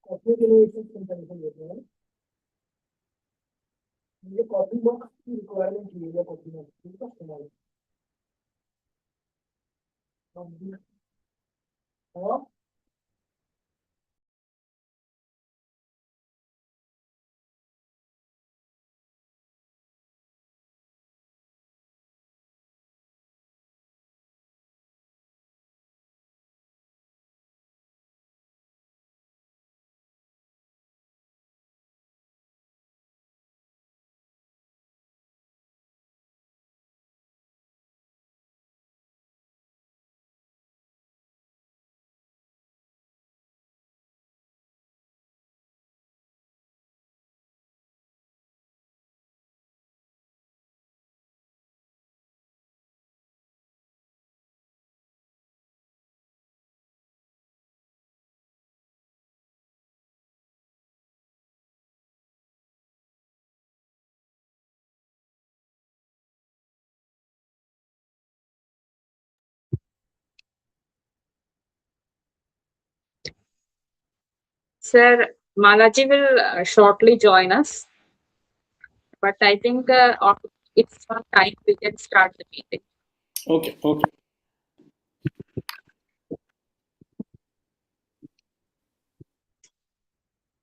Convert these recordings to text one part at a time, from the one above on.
Copy के लिए एक कंपैरिजन देते हैं। मुझे कॉपी बॉक्स की रिक्वायरमेंट चाहिए कॉपी बॉक्स ठीक है इस्तेमाल और Sir, Malaji will shortly join us, but I think it's not time we can start the meeting. Okay.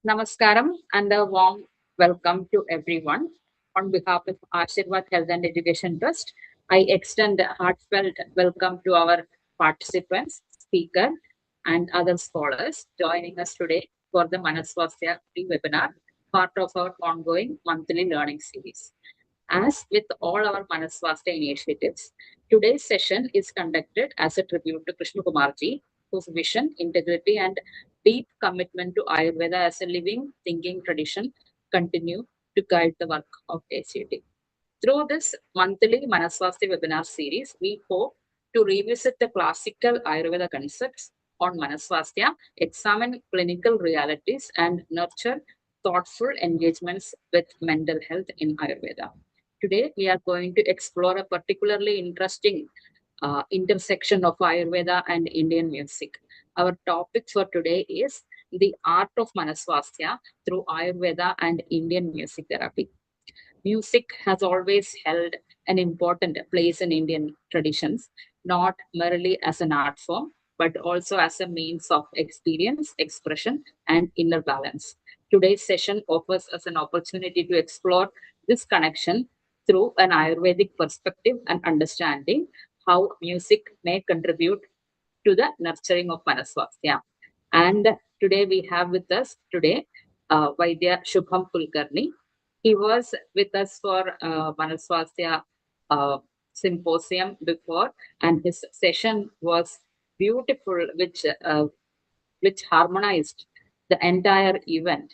Namaskaram and a warm welcome to everyone. On behalf of 𝐻𝐸𝐴𝐺𝐻 Health and Education Trust, I extend a heartfelt welcome to our participants, speaker, and other scholars joining us today for the Manaswasthya free webinar, part of our ongoing monthly learning series. As with all our Manaswasthya initiatives, today's session is conducted as a tribute to �К𝐞𝐥𝐿, whose vision, integrity, and deep commitment to Ayurveda as a living, thinking tradition continue to guide the work of ACT. Through this monthly Manaswasthya webinar series, we hope to revisit the classical Ayurveda concepts on Manaswasthya, examine clinical realities, and nurture thoughtful engagements with mental health in Ayurveda. Today, we are going to explore a particularly interesting intersection of Ayurveda and Indian music. Our topic for today is the art of Manaswasthya through Ayurveda and Indian music therapy. Music has always held an important place in Indian traditions, not merely as an art form, but also as a means of experience, expression, and inner balance. Today's session offers us an opportunity to explore this connection through an Ayurvedic perspective and understanding how music may contribute to the nurturing of Manaswasthya. And today we have with us Vaidya Shubham Kulkarni. He was with us for Manaswasthya symposium before, and his session was beautiful, which harmonized the entire event.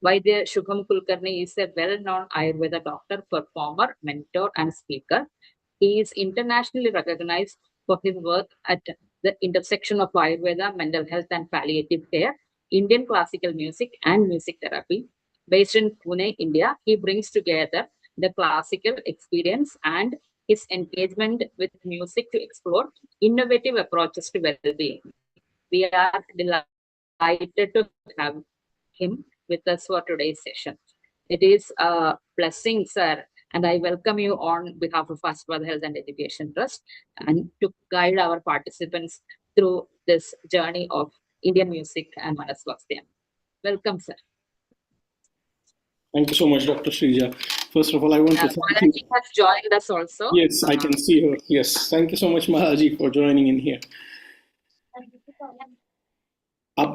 Vaidya Shubham Kulkarni is a well-known Ayurveda doctor, performer, mentor, and speaker. He is internationally recognized for his work at the intersection of Ayurveda, mental health, and palliative care, Indian classical music, and music therapy. Based in Pune, India, he brings together the classical experience and his engagement with music to explore innovative approaches to well-being. We are delighted to have him with us for today's session. It is a blessing, sir, and I welcome you on behalf of 𝐻𝐸𝐴𝐺𝐻 Health and Education Trust and to guide our participants through this journey of Indian music and Manaswasthya. Welcome, sir. Thank you so much, Dr. Shrija. First of all, I want to thank you. Malaji has joined us also. Yes, I can see her. Yes, thank you so much, Malaji, for joining in here.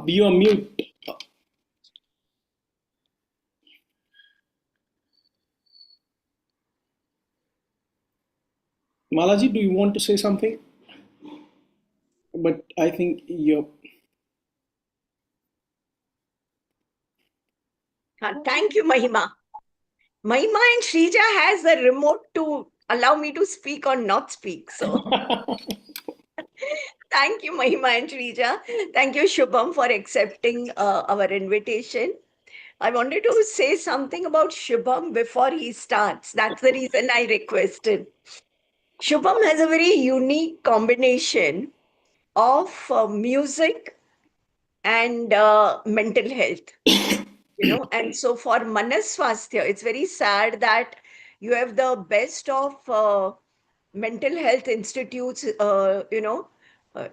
You are mute. Malaji, do you want to say something? But I think you're... Thank you, Mahima. Mahima and Shrija has the remote to allow me to speak or not speak. So thank you, Mahima and Shrija. Thank you, Shubham, for accepting our invitation. I wanted to say something about Shubham before he starts. That's the reason I requested. Shubham has a very unique combination of music and mental health. And so for Manaswasthya, it's very sad that you have the best of mental health institutes,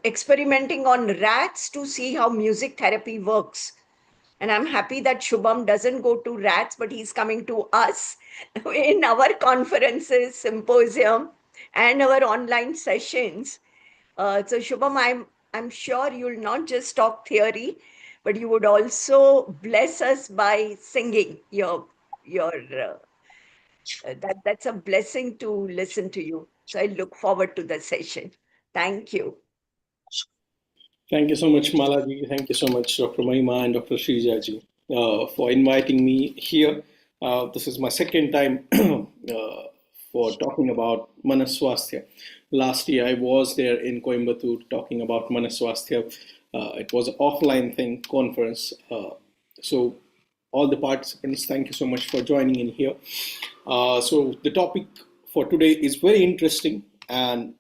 experimenting on rats to see how music therapy works. And I'm happy that Shubham doesn't go to rats, but he's coming to us in our conferences, symposium, and our online sessions. So Shubham, I'm sure you'll not just talk theory, but you would also bless us by singing your that's a blessing to listen to you. So I look forward to the session. Thank you. Thank you so much, Malaji. Thank you so much, Dr. Mahima and Dr. Srijaji, for inviting me here. This is my second time for talking about Manaswasthya. Last year, I was there in Coimbatore talking about Manaswasthya. It was an offline thing, conference. So all the participants, thank you so much for joining in here. So the topic for today is very interesting, and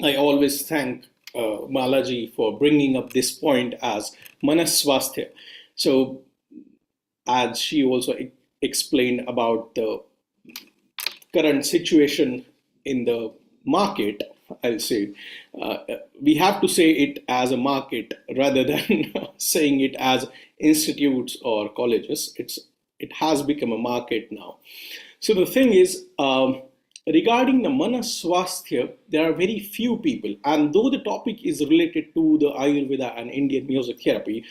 I always thank Malaji for bringing up this point as Manaswasthya. So, as she also explained about the current situation in the market, I'll say we have to say it as a market rather than saying it as institutes or colleges. It has become a market now. So the thing is, regarding the Manaswasthya, there are very few people, and though the topic is related to the Ayurveda and Indian music therapy,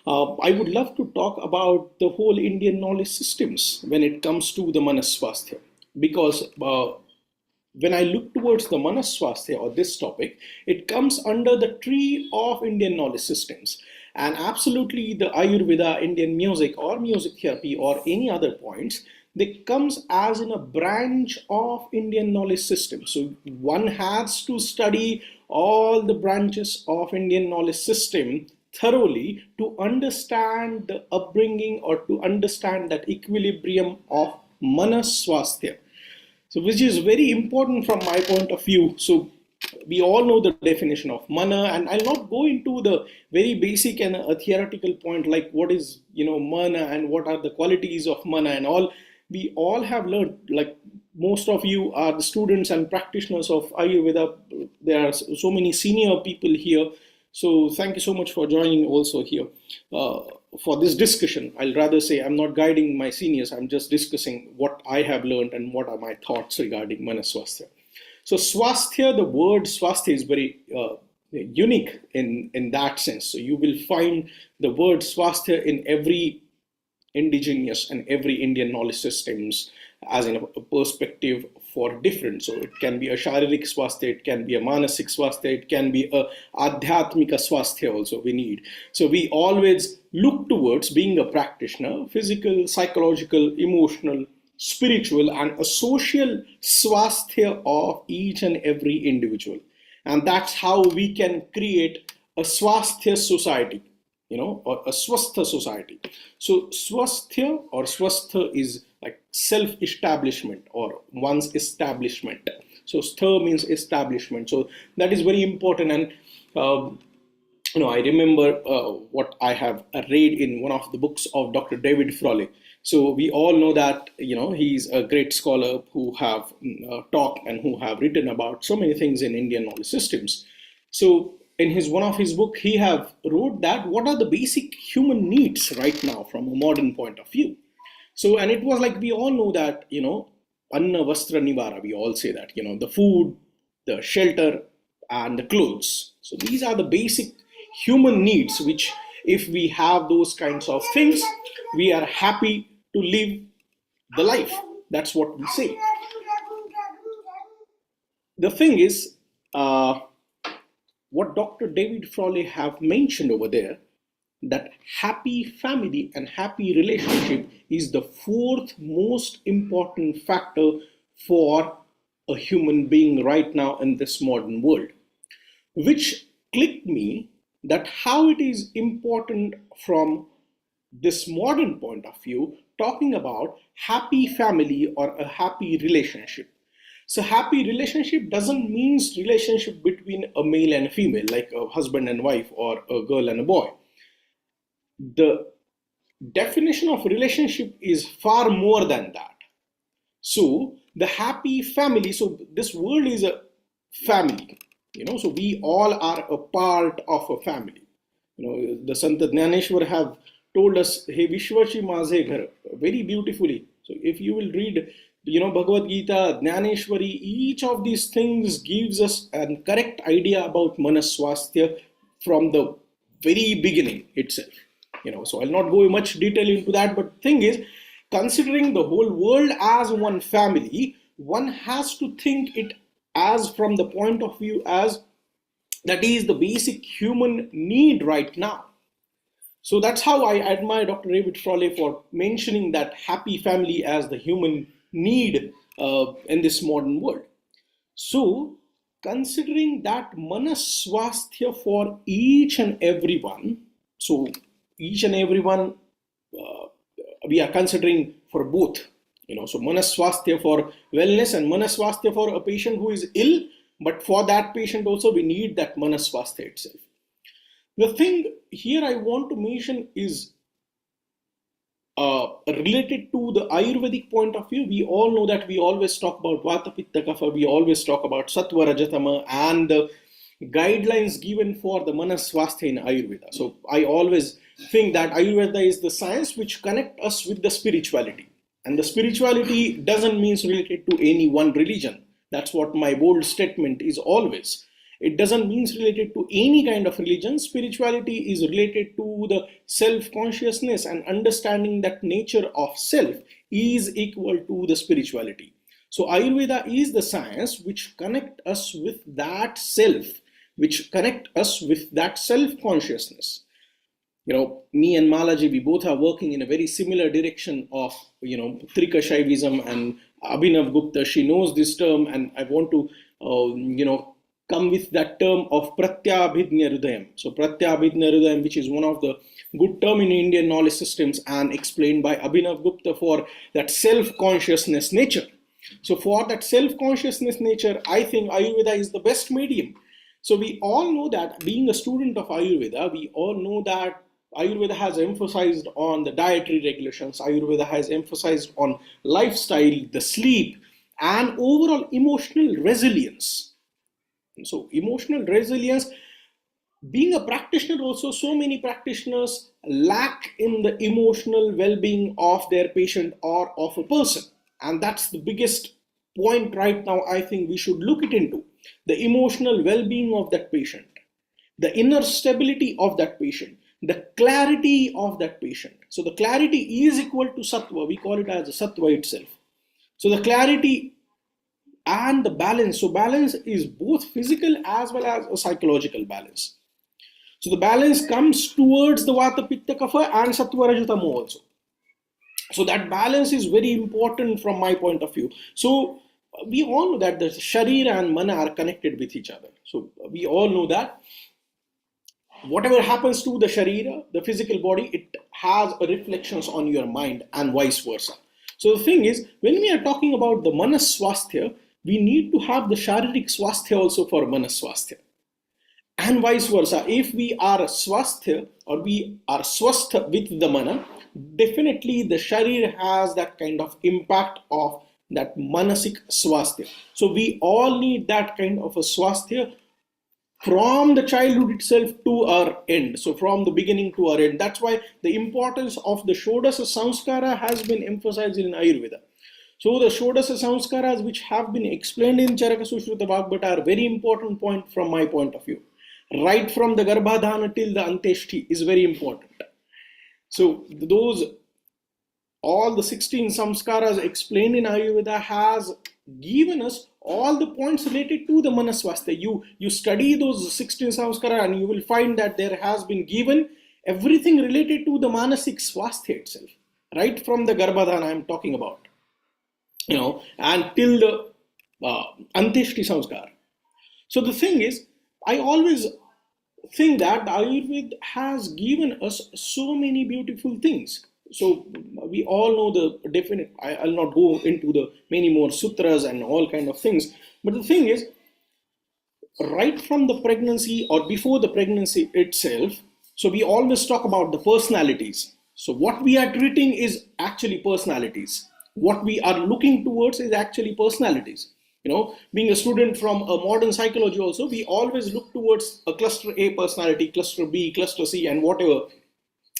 I would love to talk about the whole Indian knowledge systems when it comes to the Manaswasthya, because when I look towards the Manaswasthya or this topic, it comes under the tree of Indian knowledge systems. And absolutely the Ayurveda, Indian music or music therapy or any other points, they comes as in a branch of Indian knowledge system. So one has to study all the branches of Indian knowledge system thoroughly to understand the upbringing or to understand that equilibrium of Manaswasthya. So which is very important from my point of view. So we all know the definition of mana, and I'll not go into the very basic and a theoretical point like what is mana and what are the qualities of mana and all. We all have learned, like most of you are the students and practitioners of Ayurveda. There are so many senior people here. So thank you so much for joining also here for this discussion. I'll rather say I'm not guiding my seniors. I'm just discussing what I have learned and what are my thoughts regarding Manaswasthya. So swasthya, the word swasthya is very unique in that sense. So you will find the word swasthya in every indigenous and every Indian knowledge systems as in a perspective for different. So it can be a sharirik swasthya, it can be a manasik swasthya, it can be a adhyatmika swasthya also we need. So we always look towards being a practitioner, physical, psychological, emotional, spiritual and a social swasthya of each and every individual. And that's how we can create a swasthya society, or a swastha society. So swasthya or swastha is like self-establishment or one's establishment. So stha means establishment. So that is very important. And I remember what I have read in one of the books of Dr. David Frawley. So we all know that he's a great scholar who have talked and who have written about so many things in Indian knowledge systems. So in one of his book, he have wrote that what are the basic human needs right now from a modern point of view. So, and it was like we all know that anna vastra nivara, we all say that the food, the shelter, and the clothes. So these are the basic human needs, which if we have those kinds of things, we are happy to live the life. That's what we say. The thing is, what Dr. David Frawley have mentioned over there, that happy family and happy relationship is the fourth most important factor for a human being right now in this modern world, which clicked me that how it is important from this modern point of view, talking about happy family or a happy relationship. So happy relationship doesn't mean relationship between a male and a female, like a husband and wife or a girl and a boy. the definition of relationship is far more than that. So the happy family, so this world is a family, so we all are a part of a family. The Sant Jnaneshwar have told us, "Hey Vishwachi Maze Ghar," very beautifully. So if you will read, Bhagavad Gita, Jnaneshwari, each of these things gives us a correct idea about Manaswasthya from the very beginning itself. So I'll not go much detail into that, but thing is, considering the whole world as one family, one has to think it as from the point of view as that is the basic human need right now. So that's how I admire Dr. David Frawley for mentioning that happy family as the human need in this modern world. So considering that Manaswasthya for each and everyone, so each and everyone we are considering for both, so Manaswasthya for wellness and Manaswasthya for a patient who is ill, but for that patient also we need that Manaswasthya itself. The thing here I want to mention is related to the Ayurvedic point of view. We all know that we always talk about Vata Pitta Kapha, we always talk about Sattva Rajatama and the guidelines given for the Manaswasthya in Ayurveda. So I always think that Ayurveda is the science which connects us with the spirituality. And the spirituality doesn't mean related to any one religion. That's what my bold statement is always. It doesn't mean related to any kind of religion. Spirituality is related to the self-consciousness and understanding that nature of self is equal to the spirituality. So Ayurveda is the science which connects us with that self, which connects us with that self-consciousness. Me and Malaji, we both are working in a very similar direction of, Trika Shaivism, and Abhinav Gupta, she knows this term, and I want to, come with that term of Pratyabhidnya Hridayam. So Pratyabhidnya Hridayam, which is one of the good term in Indian knowledge systems and explained by Abhinav Gupta for that self-consciousness nature. So for that self-consciousness nature, I think Ayurveda is the best medium. So we all know that being a student of Ayurveda, we all know that Ayurveda has emphasized on the dietary regulations. Ayurveda has emphasized on lifestyle, the sleep, and overall emotional resilience. So emotional resilience, being a practitioner also, so many practitioners lack in the emotional well-being of their patient or of a person. And that's the biggest point right now I think we should look it into. The emotional well-being of that patient, the inner stability of that patient, the clarity of that patient. So the clarity is equal to sattva. We call it as a sattva itself. So the clarity and the balance. So balance is both physical as well as a psychological balance. So the balance comes towards the Vata Pitta Kapha and Sattva Rajatama also. So that balance is very important from my point of view. So we all know that the Sharira and Mana are connected with each other. So we all know that whatever happens to the Sharira, the physical body, it has a reflections on your mind and vice versa. So the thing is, when we are talking about the Manaswasthya, we need to have the Sharirik Swasthya also for Manaswasthya. And vice versa. If we are Swasthya or we are Swastha with the Mana, definitely the Sharir has that kind of impact of that Manasik Swasthya. So we all need that kind of a Swasthya from the childhood itself to our end. So from the beginning to our end. That's why the importance of the Shodasa Samskara has been emphasized in Ayurveda. So the Shodasa Samskaras which have been explained in Charaka Sushruta Vagbhata are very important point from my point of view. Right from the Garbhadhana till the Anteshti is very important. So those, all the 16 samskaras explained in Ayurveda has given us all the points related to the Manaswasthya. You study those 16 samskara and you will find that there has been given everything related to the Manasik Swasthya itself. Right from the Garbhadhana I'm talking about. And till the Anteshti samskar. So the thing is, I always think that Ayurveda has given us so many beautiful things. So we all know the definite, I'll not go into the many more sutras and all kind of things. But the thing is, right from the pregnancy or before the pregnancy itself, So we always talk about the personalities. So what we are treating is actually personalities. What we are looking towards is actually personalities. Being a student from a modern psychology also, we always look towards a cluster A personality, cluster B, cluster C, and whatever.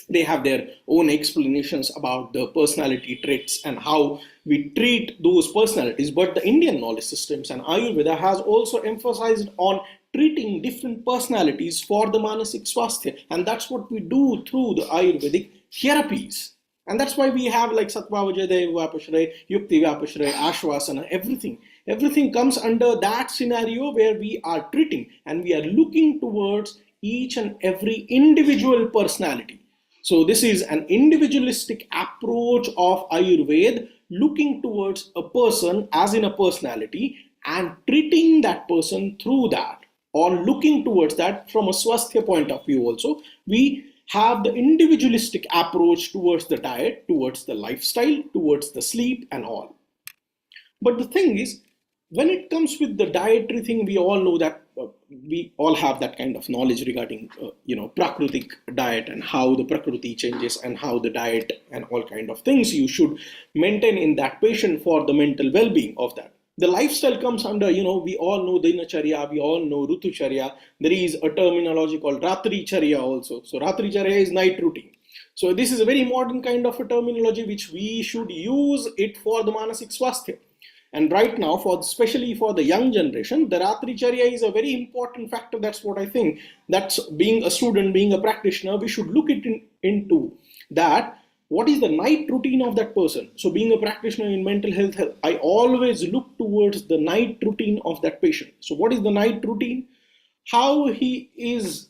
They have their own explanations about the personality traits and how we treat those personalities. But the Indian knowledge systems and Ayurveda has also emphasized on treating different personalities for the Manasik Swasthya. And that's what we do through the Ayurvedic therapies. And that's why we have like Sattva Vajayadeva Vapashray, Yukti Vapashray, Ashwasana, everything. Everything comes under that scenario where we are treating and we are looking towards each and every individual personality. So this is an individualistic approach of Ayurveda, looking towards a person as in a personality and treating that person through that, or looking towards that from a Swasthya point of view also. We have the individualistic approach towards the diet, towards the lifestyle, towards the sleep and all. But the thing is, when it comes with the dietary thing, we all know that we all have that kind of knowledge regarding, Prakritic diet and how the Prakriti changes and how the diet and all kind of things you should maintain in that patient for the mental well-being of that. The lifestyle comes under, we all know Dinacharya, we all know Rutucharya. There is a terminology called Ratri Charya also. So Ratri Charya is night routine. So this is a very modern kind of a terminology which we should use it for the Manasik Swasthya. And right now, especially for the young generation, the Ratri Charya is a very important factor. That's what I think. That's being a student, being a practitioner, we should look into that. What is the night routine of that person? So being a practitioner in mental health, I always look towards the night routine of that patient. So what is the night routine? How he is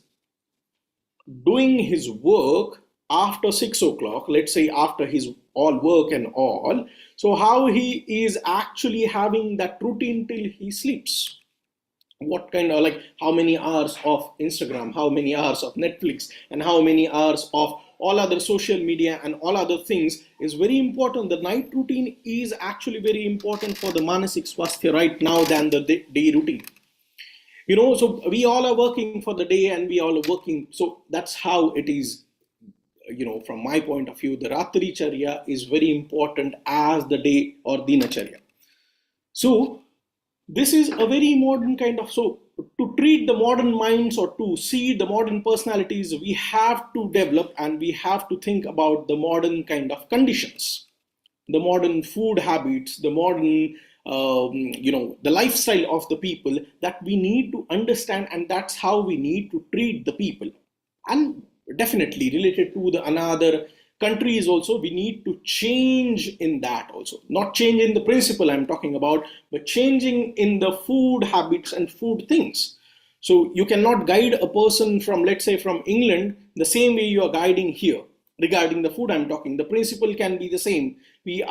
doing his work after 6 o'clock, let's say after his all work and all. So how he is actually having that routine till he sleeps. What kind of, like, how many hours of Instagram, how many hours of Netflix, and how many hours of all other social media and all other things is very important. The night routine is actually very important for the Manasik Swasthya right now than the day routine. So we all are working for the day and we all are working. So that's how it is. From my point of view, the Ratri Charya is very important as the day or Dinacharya. So this is a very modern kind of, so to treat the modern minds or to see the modern personalities, we have to develop and we have to think about the modern kind of conditions, the modern food habits, the modern, the lifestyle of the people that we need to understand, and that's how we need to treat the people. And definitely related to the another countries also, we need to change in that also. Not change in the principle I'm talking about, but changing in the food habits and food things. So you cannot guide a person from, let's say, from England the same way you are guiding here regarding the food I'm talking. The principle can be the same. We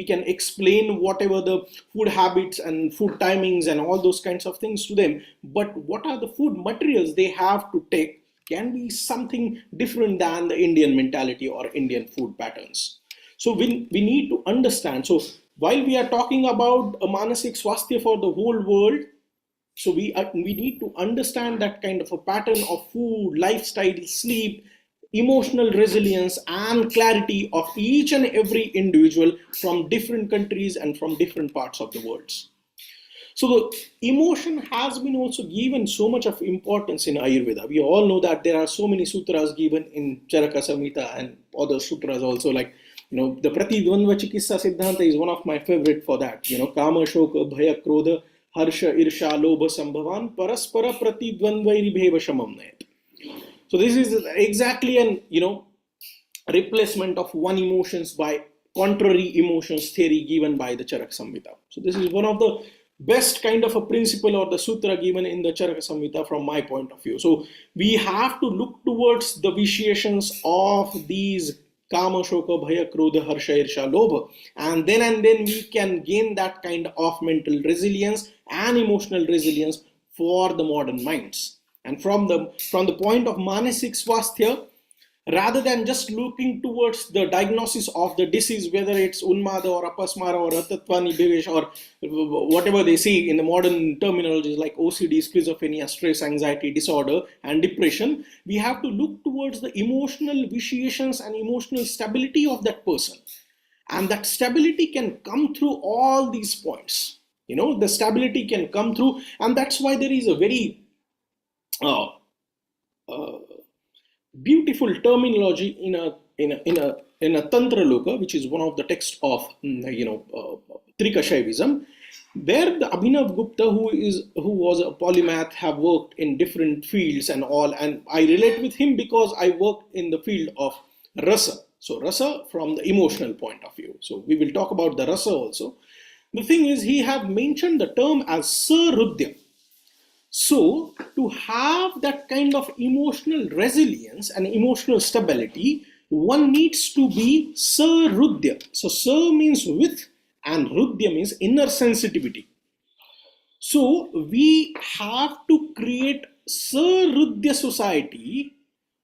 can explain whatever the food habits and food timings and all those kinds of things to them, but what are the food materials they have to take can be something different than the Indian mentality or Indian food patterns. So we need to understand. So while we are talking about a Manasik Swasthya for the whole world, so we need to understand that kind of a pattern of food, lifestyle, sleep, emotional resilience and clarity of each and every individual from different countries and from different parts of the world. So the emotion has been also given so much of importance in Ayurveda. We all know that there are so many sutras given in Charaka Samhita and other sutras also, like, the Pratidvandva Chikitsa Siddhanta is one of my favorite for that. Kama, Shoka, Bhaya, Krodha, Harsha, Irsha, Lobha, Sambhavan, Paraspara Pratidvandvairi Bheva Shamam Nayat. So this is exactly an, replacement of one emotions by contrary emotions theory given by the Charaka Samhita. So this is one of the best kind of a principle or the sutra given in the Charaka Samhita from my point of view. So we have to look towards the vitiations of these Kama, Shoka, Bhaya, Krodha, Harsha, Irsha, Lobha, and then we can gain that kind of mental resilience and emotional resilience for the modern minds. And from the point of Manasik Swasthya, rather than just looking towards the diagnosis of the disease, whether it's Unmada or Apasmara or Atatvani Bevesh or whatever they see in the modern terminologies like OCD, schizophrenia, stress, anxiety disorder, and depression. We have to look towards the emotional vitiations and emotional stability of that person. And that stability can come through all these points. The stability can come through, and that's why there is a very beautiful terminology in a Tantra Loka, which is one of the texts of Trika Shaivism. There, the Abhinav Gupta, who was a polymath, have worked in different fields and all, and I relate with him because I worked in the field of rasa. So rasa from the emotional point of view. So we will talk about the rasa also. The thing is, he have mentioned the term as sarudya. So to have that kind of emotional resilience and emotional stability, one needs to be sarudya. So sar means with and rudya means inner sensitivity. So we have to create sarudya society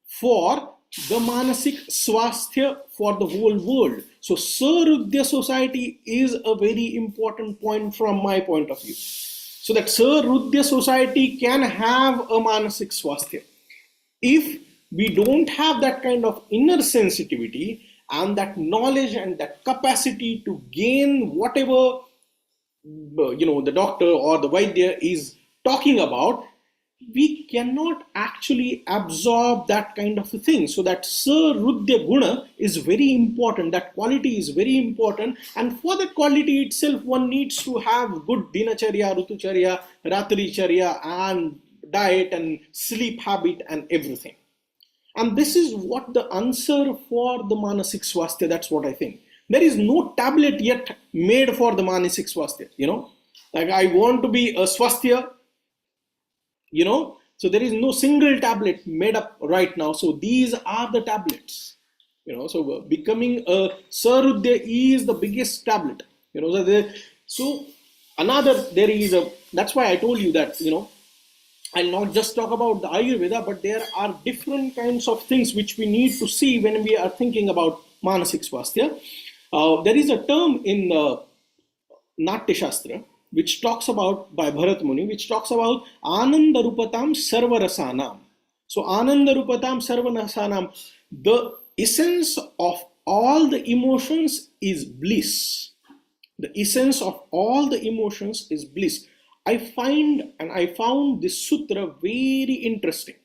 for the manasik swasthya for the whole world. So sarudya society is a very important point from my point of view. So that sarudya society can have a manasik swasthya. If we don't have that kind of inner sensitivity and that knowledge and that capacity to gain whatever the doctor or the Vaidya is talking about, we cannot actually absorb that kind of a thing. So that sarudya guna is very important. That quality is very important. And for that quality itself, one needs to have good dinacharya, rutucharya, ratricharya, and diet and sleep habit and everything. And this is what the answer for the manasik swasthya. That's what I think. There is no tablet yet made for the manasik swasthya. Like I want to be a swasthya. So there is no single tablet made up right now. So these are the tablets, so becoming a sarudya is the biggest tablet, so there is that's why I told you that, I'll not just talk about the Ayurveda, but there are different kinds of things which we need to see when we are thinking about manasik swasthya. There is a term in Natya Shastra, which talks about, by Bharat Muni, which talks about Ananda Rupatam Sarvarasanam. So Ananda Rupatam Sarvarasanam, the essence of all the emotions is bliss. The essence of all the emotions is bliss. I found this sutra very interesting.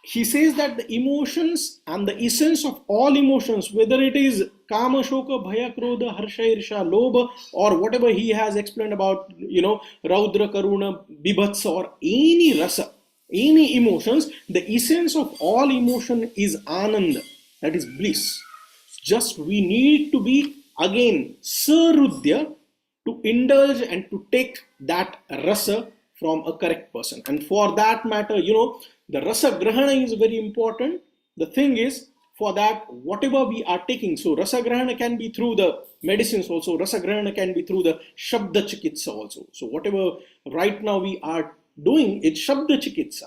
He says that the emotions and the essence of all emotions, whether it is Kama, Shoka, Bhaya, Krodha, Harsha, Irsha, Lobha, or whatever he has explained about, Raudra, Karuna, Bibhatsa, or any rasa, any emotions, the essence of all emotion is Ananda, that is bliss. Just we need to be, again, sarudya, to indulge and to take that rasa from a correct person. And for that matter, the rasa grahana is very important. The thing is, for that, whatever we are taking, so rasa grahana can be through the medicines also, rasa grahana can be through the shabda chikitsa also. So whatever right now we are doing, it's shabda chikitsa.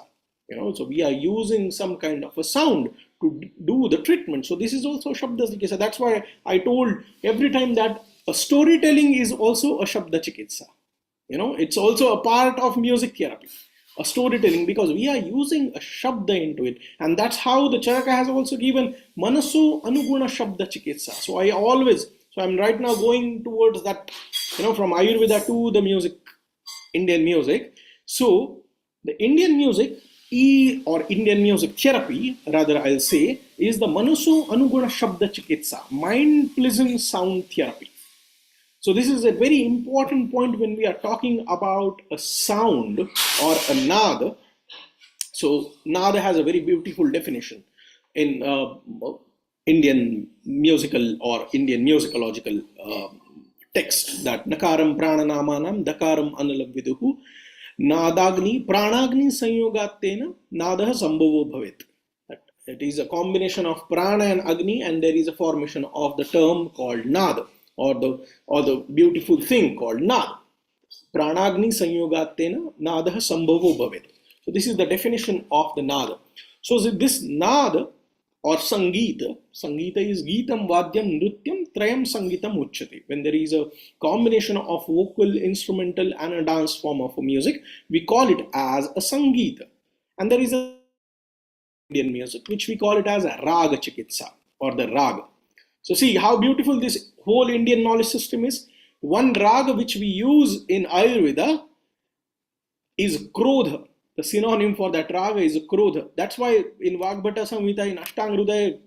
So we are using some kind of a sound to do the treatment. So this is also shabda chikitsa. That's why I told every time that a storytelling is also a shabda chikitsa. It's also a part of music therapy, a storytelling, because we are using a shabda into it. And that's how the Charaka has also given Manaso Anuguna Shabda Chikitsa. So I'm right now going towards that, from Ayurveda to the music, Indian music. So the Indian music or Indian music therapy, rather I'll say, is the Manaso Anuguna Shabda Chikitsa, mind pleasant sound therapy. So this is a very important point when we are talking about a sound or a nada. So nada has a very beautiful definition in Indian musical or Indian musicological text, that nakaram prananamanam dakaram analam viduhu nadagni pranagni sanyogattena nadaha sambhavo bhavet. It is a combination of prana and agni, and there is a formation of the term called nada, or the beautiful thing called nada. Pranagni sanyogattena nadaha sambhavo bhavet. So this is the definition of the nada. So this nada or Sangeeta. Sangeeta is Geetam, Vadyam, Nrityam, Trayam Sangeetam Uchyate. When there is a combination of vocal, instrumental and a dance form of music, we call it as a Sangeeta. And there is a Indian music which we call it as a Raga Chikitsa or the Raga. So see how beautiful this whole Indian knowledge system is. One Raga which we use in Ayurveda is Krodha. The synonym for that raga is Krodha. That's why in Vagbhata Samhita, in Ashtanga Hrudaya,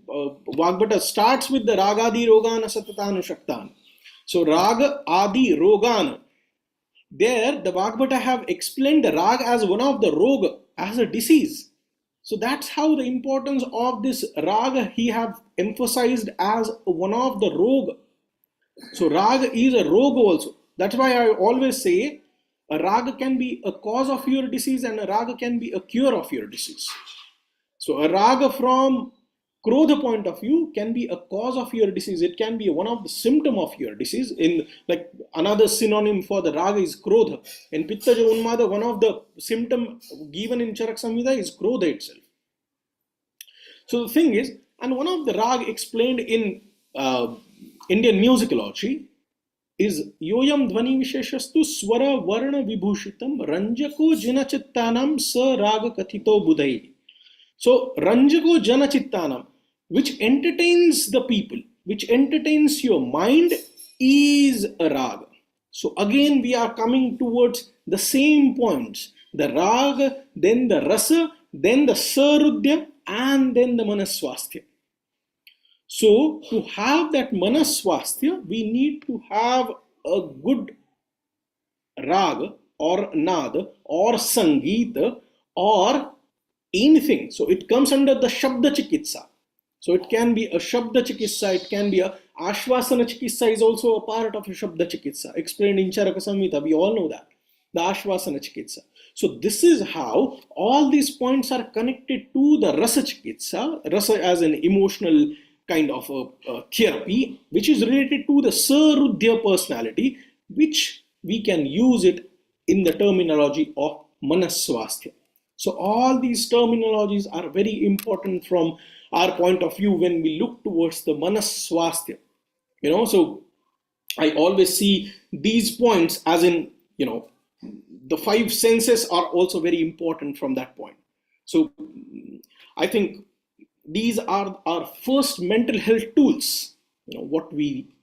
Vagbhata starts with the Ragadi Rogana Satatanu Shaktan. So Raga Adi Rogana. There the Vagbhata have explained the raga as one of the roga, as a disease. So that's how the importance of this raga he have emphasized as one of the roga. So raga is a roga also. That's why I always say a raga can be a cause of your disease and a raga can be a cure of your disease. So a raga from Krodha point of view can be a cause of your disease. It can be one of the symptom of your disease. In like another synonym for the raga is Krodha. In Pittaja Unmada, one of the symptom given in Charak Samhita is Krodha itself. So the thing is, and one of the raga explained in Indian musicology is Yoyam Dhvani Visheshastu Swara Varna Vibhushitam Ranjako Janachittanam Sa Raga Kathito Budhai. So Ranjako Janachittanam, which entertains the people, which entertains your mind, is a raga. So again we are coming towards the same points. The raga, then the rasa, then the sarudya, and then the manaswasthya. So to have that manaswasthya, we need to have a good raga or nada or sangeeta or anything. So it comes under the Shabda Chikitsa. So it can be a Shabda Chikitsa, it can be a Ashvasana Chikitsa is also a part of a Shabda Chikitsa. Explained in Charaka Samhita, we all know that. The Ashvasana Chikitsa. So this is how all these points are connected to the Rasa Chikitsa. Rasa as an emotional kind of a therapy, which is related to the Sarudya personality, which we can use it in the terminology of Manaswasthya. So all these terminologies are very important from our point of view when we look towards the Manaswasthya. So I always see these points as in, the five senses are also very important from that point. So I think these are our first mental health tools. What we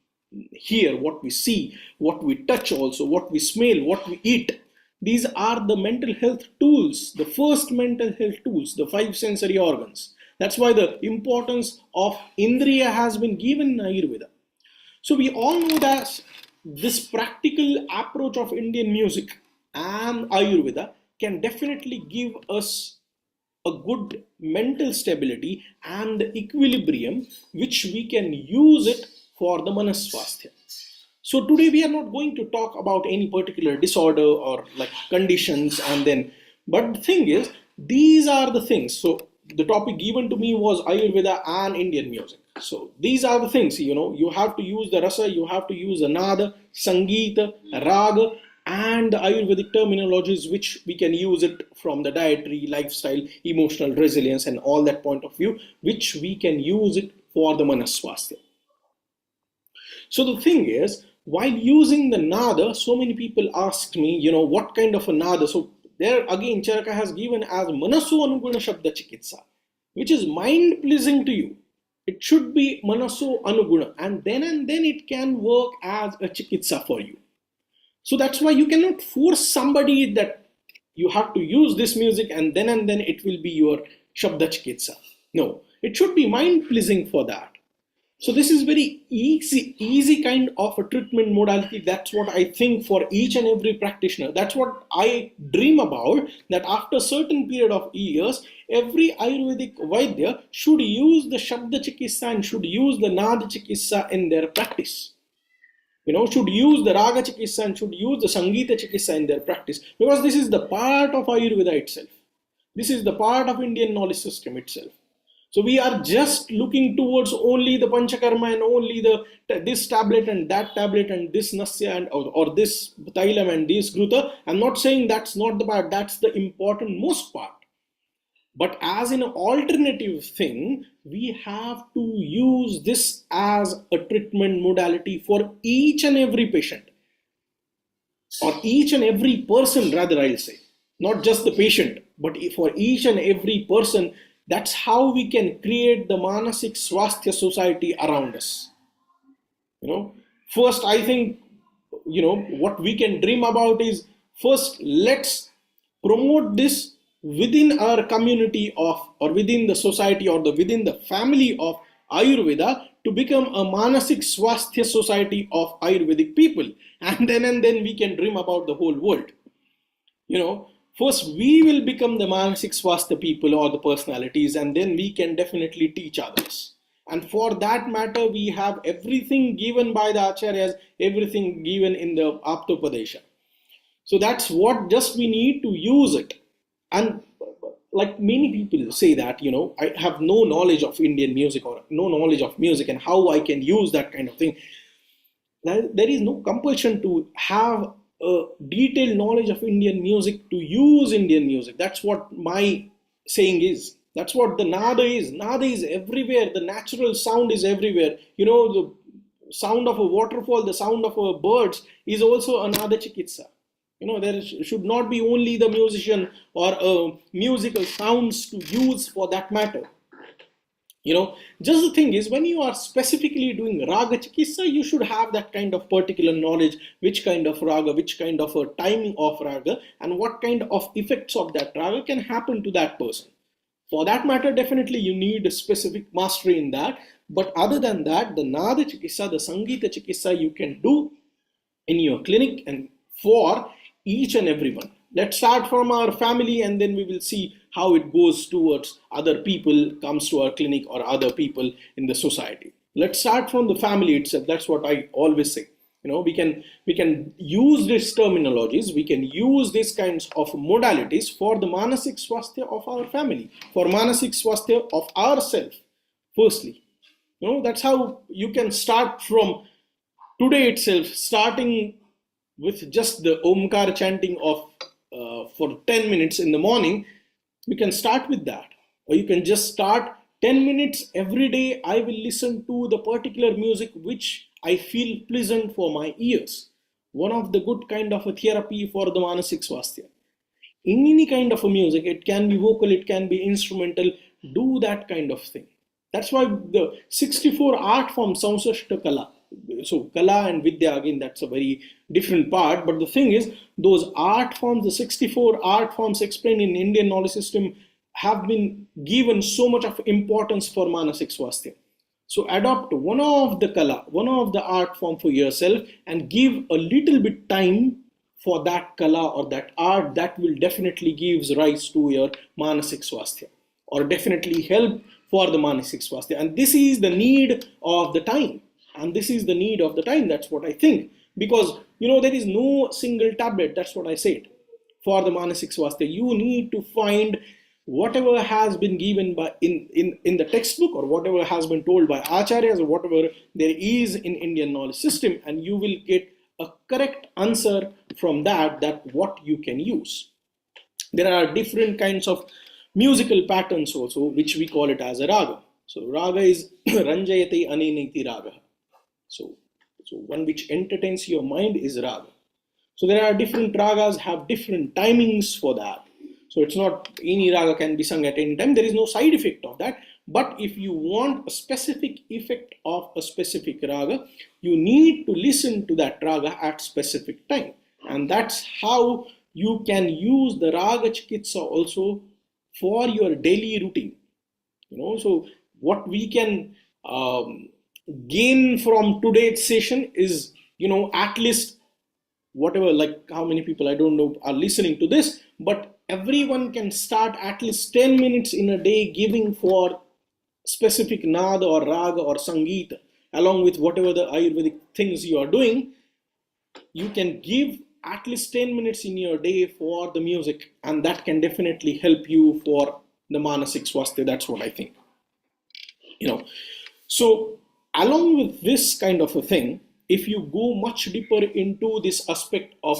hear, what we see, what we touch also, what we smell, what we eat. These are the mental health tools, the first mental health tools, the five sensory organs. That's why the importance of Indriya has been given in Ayurveda. So we all know that this practical approach of Indian music and Ayurveda can definitely give us a good mental stability and equilibrium, which we can use it for the Manaswasthya. So today we are not going to talk about any particular disorder or like conditions but the thing is, these are the things. So the topic given to me was Ayurveda and Indian music. So these are the things, you have to use the rasa, you have to use the nada, sangeeta, raga, and the Ayurvedic terminologies, which we can use it from the dietary, lifestyle, emotional resilience, and all that point of view, which we can use it for the Manaswasthya. So the thing is, while using the nada, so many people asked me, what kind of a nada? So there again, Charaka has given as Manaso Anuguna Shabda Chikitsa, which is mind pleasing to you. It should be Manaso Anuguna, and then it can work as a Chikitsa for you. So that's why you cannot force somebody that you have to use this music and then it will be your Shabda Chikitsa. No, it should be mind pleasing for that. So this is very easy kind of a treatment modality. That's what I think for each and every practitioner. That's what I dream about, that after a certain period of years, every Ayurvedic Vaidya should use the Shabda Chikitsa and should use the Nada Chikitsa in their practice. Should use the Raga Chikitsa and should use the Sangeeta Chikitsa in their practice, because this is the part of Ayurveda itself. This is the part of Indian knowledge system itself. So we are just looking towards only the Panchakarma and only this tablet and that tablet and this Nasya and or this Tailam and this Gruta. I'm not saying that's not the part, that's the important most part. But as an alternative thing, we have to use this as a treatment modality for each and every patient, or each and every person, rather, I'll say, not just the patient, but for each and every person. That's how we can create the Manasik Swasthya society around us. First, I think, what we can dream about is, first, let's promote this within our community of, or within the society, or within the family of Ayurveda, to become a Manasik Swasthya society of Ayurvedic people. And then we can dream about the whole world. First we will become the Manasik Swasthya people or the personalities, and then we can definitely teach others. And for that matter, we have everything given by the Acharyas, everything given in the Aptopadesha. So that's what just we need to use it. And like many people say that, I have no knowledge of Indian music or no knowledge of music and how I can use that kind of thing. There is no compulsion to have a detailed knowledge of Indian music to use Indian music. That's what my saying is. That's what the nada is. Nada is everywhere. The natural sound is everywhere. The sound of a waterfall, the sound of a birds is also a nada chikitsa. There should not be only the musician or musical sounds to use for that matter. Just the thing is, when you are specifically doing raga chikitsa, you should have that kind of particular knowledge, which kind of raga, which kind of a timing of raga, and what kind of effects of that raga can happen to that person. For that matter, definitely you need a specific mastery in that. But other than that, the nada chikitsa, the sangeeta chikitsa, you can do in your clinic and for each and everyone. Let's start from our family, and then we will see how it goes towards other people, comes to our clinic, or other people in the society. Let's start from the family itself. That's what I always say. We can use these terminologies, we can use these kinds of modalities for the Manasik Swasthya of our family, for Manasik Swasthya of ourselves, firstly. That's how you can start from today itself, starting with just the Omkar chanting of for 10 minutes in the morning. You can start with that, or you can just start 10 minutes every day. I will listen to the particular music which I feel pleasant for my ears. One of the good kind of a therapy for the Manasik Swasthya. In any kind of a music, it can be vocal, it can be instrumental, do that kind of thing. That's why the 64 art forms, Sansashta Kala. So Kala and Vidya, again, that's a very different part. But the thing is, those art forms, the 64 art forms explained in Indian knowledge system, have been given so much of importance for Manasik Swasthya. So adopt one of the Kala, one of the art form for yourself, and give a little bit time for that Kala or that art. That will definitely gives rise to your Manasik Swasthya, or definitely help for the Manasik Swasthya. And this is the need of the time. And this is the need of the time. That's what I think. Because, there is no single tablet. That's what I said. For the Manasik Swasthya, you need to find whatever has been given by in the textbook, or whatever has been told by Acharyas, or whatever there is in Indian knowledge system, and you will get a correct answer from that what you can use. There are different kinds of musical patterns also, which we call it as a raga. So raga is Ranjayate Aniniti Raga. So one which entertains your mind is raga. So there are different ragas, have different timings for that. So it's not any raga can be sung at any time. There is no side effect of that. But if you want a specific effect of a specific raga, you need to listen to that raga at specific time. And that's how you can use the raga chikitsa also for your daily routine. So what we can gain from today's session is, at least whatever, like how many people, I don't know, are listening to this, but everyone can start at least 10 minutes in a day giving for specific nada or raga or sangeeta, along with whatever the Ayurvedic things you are doing. You can give at least 10 minutes in your day for the music, and that can definitely help you for the Manasik Swasthya. That's what I think. So along with this kind of a thing, if you go much deeper into this aspect of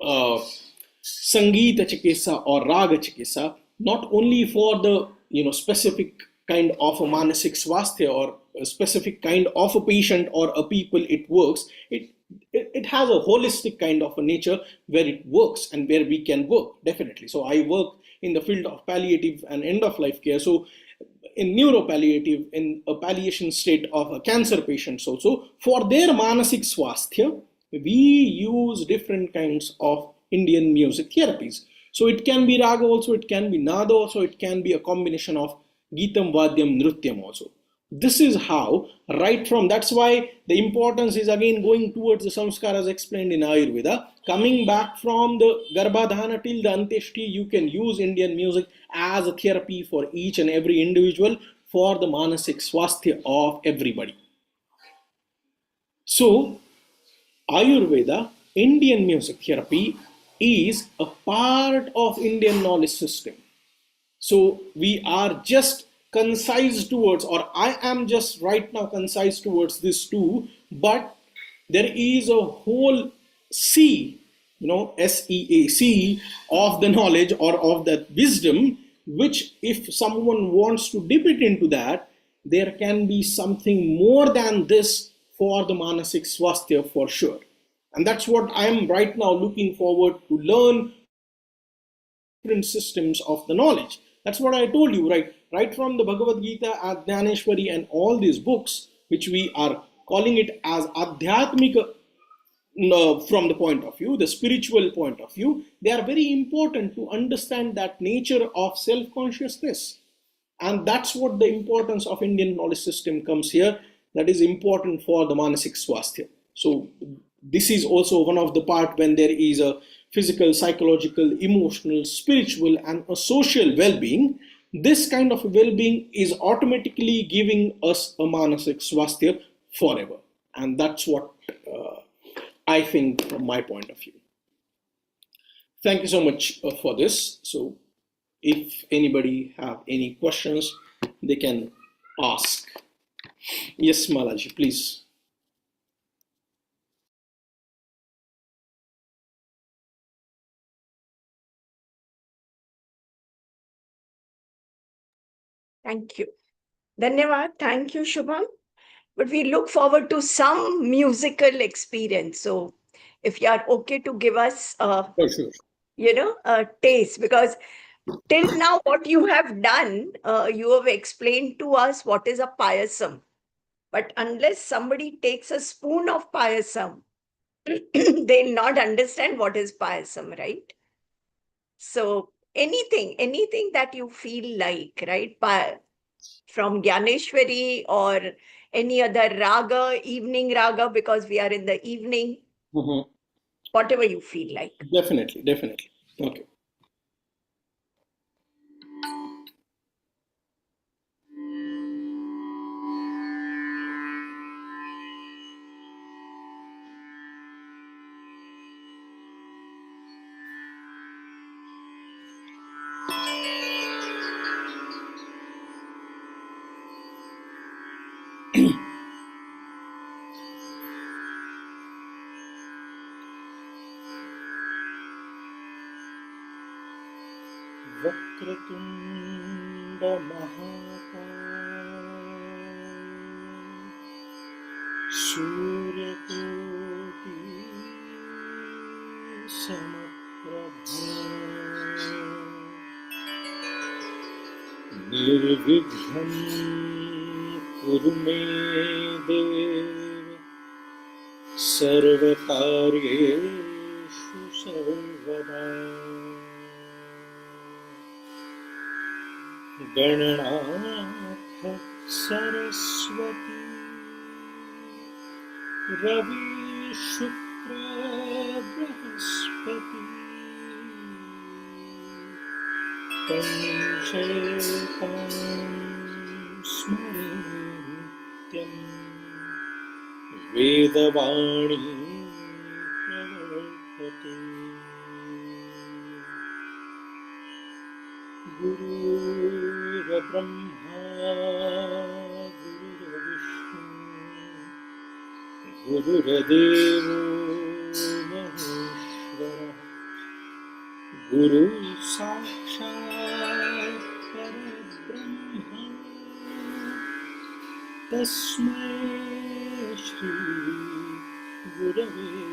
Sangeeta Chikitsa or Raga Chikitsa, not only for the specific kind of a manasik swasthya or a specific kind of a patient or a people it works. It has a holistic kind of a nature where it works and where we can work, definitely. So I work in the field of palliative and end of life care. So in neuropalliative, in a palliation state of a cancer patients also, for their manasik swasthya, we use different kinds of Indian music therapies. So it can be raga also, it can be nada also, it can be a combination of Geetam, Vadyam, Nrutyam also. This is how, right from, that's why the importance is again going towards the samskaras explained in Ayurveda. Coming back from the Garbhadhana till the Antyeshti, you can use Indian music as a therapy for each and every individual for the manasik swasthya of everybody. So, Ayurveda, Indian music therapy is a part of Indian knowledge system. So we are just concise towards, or I am just right now concise towards this too, but there is a whole sea, SEAC of the knowledge or of that wisdom, which if someone wants to dip it into that, there can be something more than this for the manasik swasthya for sure. And that's what I am right now looking forward to learn different systems of the knowledge. That's what I told you, right from the Bhagavad Gita, Jnaneshwari, and all these books, which we are calling it as Adhyatmika from the point of view, the spiritual point of view, they are very important to understand that nature of self-consciousness. And that's what the importance of Indian knowledge system comes here. That is important for the manasik swasthya. So this is also one of the part when there is a physical, psychological, emotional, spiritual, and a social well-being. This kind of well-being is automatically giving us a manasik swasthya forever. And that's what I think from my point of view. Thank you so much for this. So if anybody have any questions, they can ask. Yes, Malaji, please. Thank you. Dhanyavad. Thank you, Shubham. But we look forward to some musical experience. So if you are okay to give us, For sure. a taste, because till now what you have done, you have explained to us what is a payasam. But unless somebody takes a spoon of payasam, they'll not understand what is payasam, right? So anything that you feel like, right? From Gyaneshwari or any other raga, evening raga, because we are in the evening, whatever you feel like. Definitely. Okay. Vakratunda Mahakaya Suryakoti Samaprabha Nirvighnan Kuru me Deva Sarvakaryeshu Sarvada Gananath Saraswati Ravi Shukra Brahaspati Panchayatan Smarantyam Vedavani Pravartate Guru Brahma Guru Vishnu Guru Devo Maheshwara Guru Sakshat तस्मै श्री गुरवे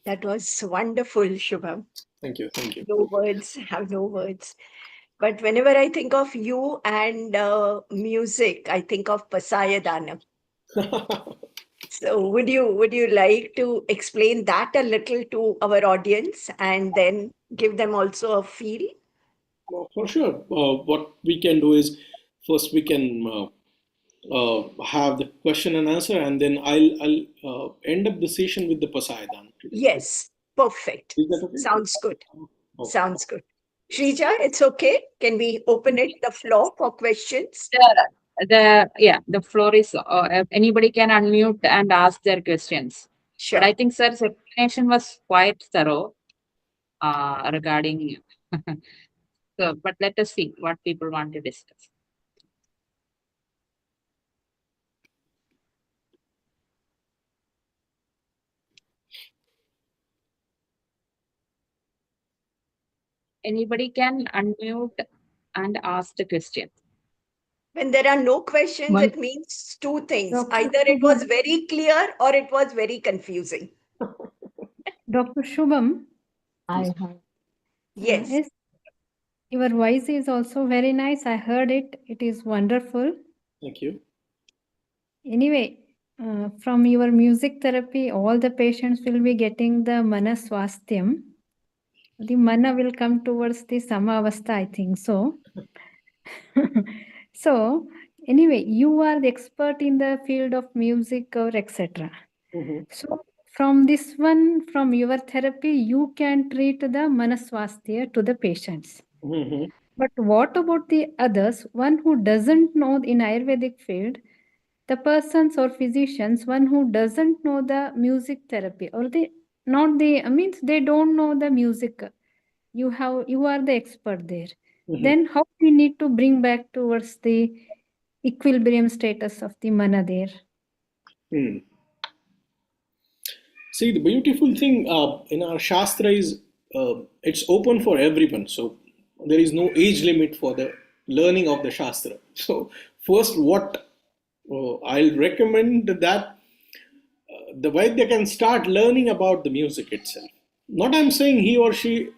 That was wonderful, Shubham. Thank you. Thank you. No words, have no words. But whenever I think of you and music, I think of Pasayadana. So would you like to explain that a little to our audience and then give them also a feel? For sure. What we can do is first we can have the question and answer, and then I'll end up the session with the Pasaidan. Yes, perfect. Is that okay? Sounds good. Okay. Sounds good. Shrija, it's okay. Can we open it the floor for questions? The floor is, anybody can unmute and ask their questions. Sure. But I think sir's explanation was quite thorough regarding. So, but let us see what people want to discuss. Anybody can unmute and ask the question. When there are no questions, One- it means two things. Dr. Either it was Shubham. very clear or it was very confusing. Dr. Shubham, Yes. yes, your voice is also very nice. I heard it. It is wonderful. Thank you. Anyway, from your music therapy, all the patients will be getting the mana swasthyam. The mana will come towards the samavastha, I think so. So, anyway, you are the expert in the field of music or etc. Mhm. So, from this one, from your therapy, you can treat the manaswasthya to the patients. Mhm. But what about the others? One who doesn't know in Ayurvedic field, the persons or physicians, one who doesn't know the music therapy or the not the means they don't know the music. You are the expert there. Mhm. Then how we need to bring back towards the equilibrium status of the mana there? Hmm. See, the beautiful thing in our Shastra is it's open for everyone. So there is no age limit for the learning of the Shastra. So, first, what I'll recommend that the Vaidya can start learning about the music itself. Not I'm saying he or she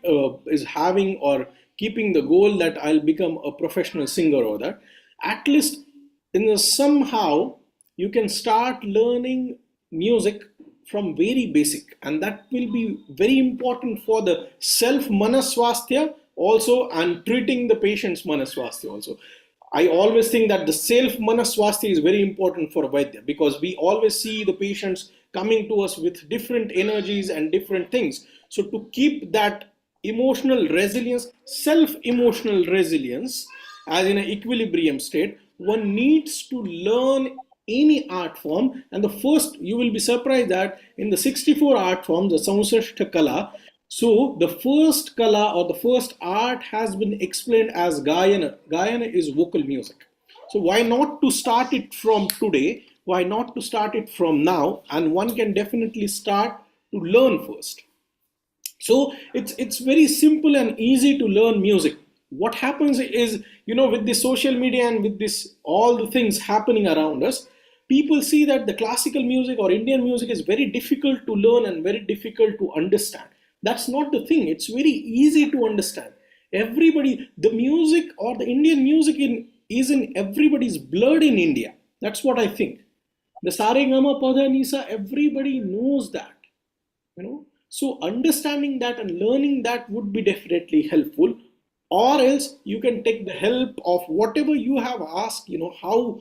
is having or keeping the goal that I'll become a professional singer or that. At least in the somehow you can start learning music from very basic, and that will be very important for the self manaswasthya also, and treating the patient's manaswasthya also. I always think that the self manaswasthya is very important for Vaidya, because we always see the patients coming to us with different energies and different things. So to keep that emotional resilience, self emotional resilience, as in an equilibrium state, one needs to learn any art form. And the first, you will be surprised that in the 64 art forms, the Samsrishta Kala, so the first kala or the first art has been explained as Gayana. Gayana is vocal music. So why not to start it from today? Why not to start it from now? And one can definitely start to learn first. So it's very simple and easy to learn music. What happens is, with the social media and with this all the things happening around us, people see that the classical music or Indian music is very difficult to learn and very difficult to understand. That's not the thing. It's very easy to understand. Everybody, the music or the Indian music is in everybody's blood in India. That's what I think. The Saregama Pada Nisa, everybody knows that. So understanding that and learning that would be definitely helpful. Or else you can take the help of whatever you have asked, how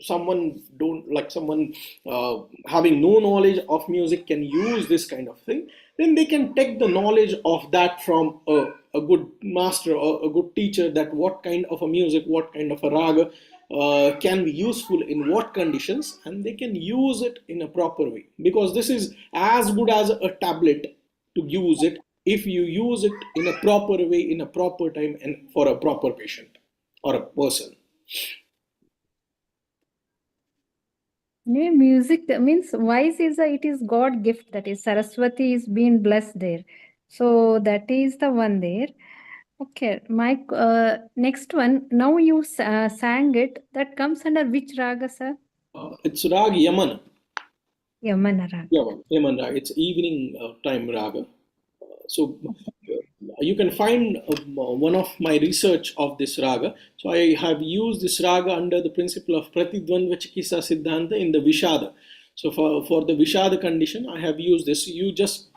someone don't like someone having no knowledge of music can use this kind of thing. Then they can take the knowledge of that from a good master or a good teacher, that what kind of a music, what kind of a raga can be useful in what conditions, and they can use it in a proper way, because this is as good as a tablet to use it if you use it in a proper way, in a proper time, and for a proper patient or a person. Music means voice it is God gift, that is Saraswati is being blessed there. So that is the one there. Okay, my next one. Now you sang it. That comes under which raga, sir? It's Rag Yaman. Yamana raga. Yaman Raga. It's evening time Raga. So you can find one of my research of this raga. So I have used this raga under the principle of Pratidvandva Chikitsa Siddhanta in the Vishada. So for the Vishada condition, I have used this. You just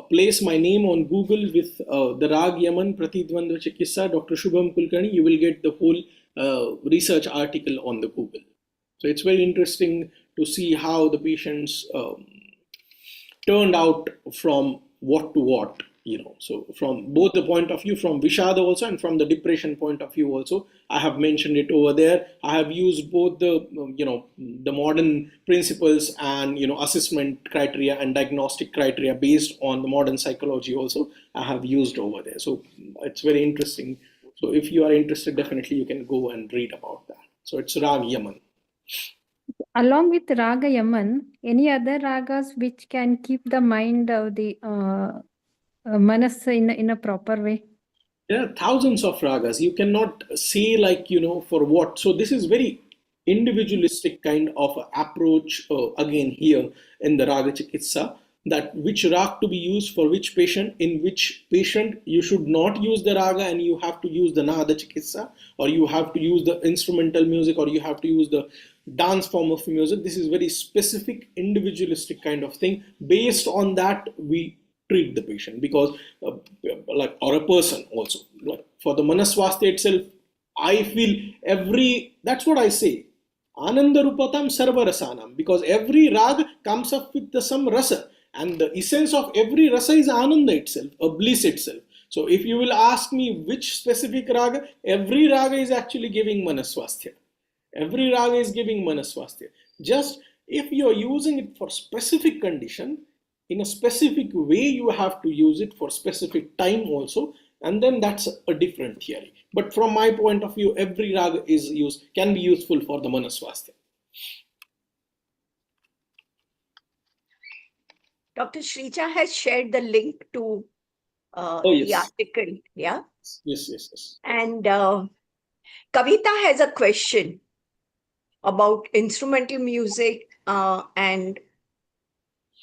place my name on Google with the Rag Yaman Pratidvandva Chikitsa, Dr. Shubham Kulkarni, you will get the whole research article on the Google. So it's very interesting to see how the patients turned out from what to what, So from both the point of view, from Vishada also and from the depression point of view also, I have mentioned it over there. I have used both the, the modern principles and, assessment criteria and diagnostic criteria based on the modern psychology also, I have used over there. So it's very interesting. So if you are interested, definitely you can go and read about that. So it's Rag Yaman. Along with Raga Yaman, any other ragas which can keep the mind of the manas in a proper way? There are thousands of ragas. You cannot say like, for what. So this is very individualistic kind of approach again here in the Raga Chikitsa, that which rag to be used for which patient, in which patient you should not use the raga and you have to use the Nada Chikitsa, or you have to use the instrumental music, or you have to use the dance form of music. This is very specific individualistic kind of thing. Based on that, we treat the patient, because or a person also. Like for the Manaswastha itself, I feel that's what I say, Ananda Rupatam Sarva Rasanam, because every rag comes up with some rasa, and the essence of every rasa is Ananda itself, a bliss itself. So if you will ask me which specific raga, every raga is actually giving Manaswasthya. Every raga is giving Manaswasthya. Just if you are using it for specific condition, in a specific way, you have to use it for specific time also, and then that's a different theory. But from my point of view, every raga can be useful for the Manaswasthya. Dr. Shrija has shared the link to Oh, yes. the article. Yeah. Yes. And Kavita has a question about instrumental music and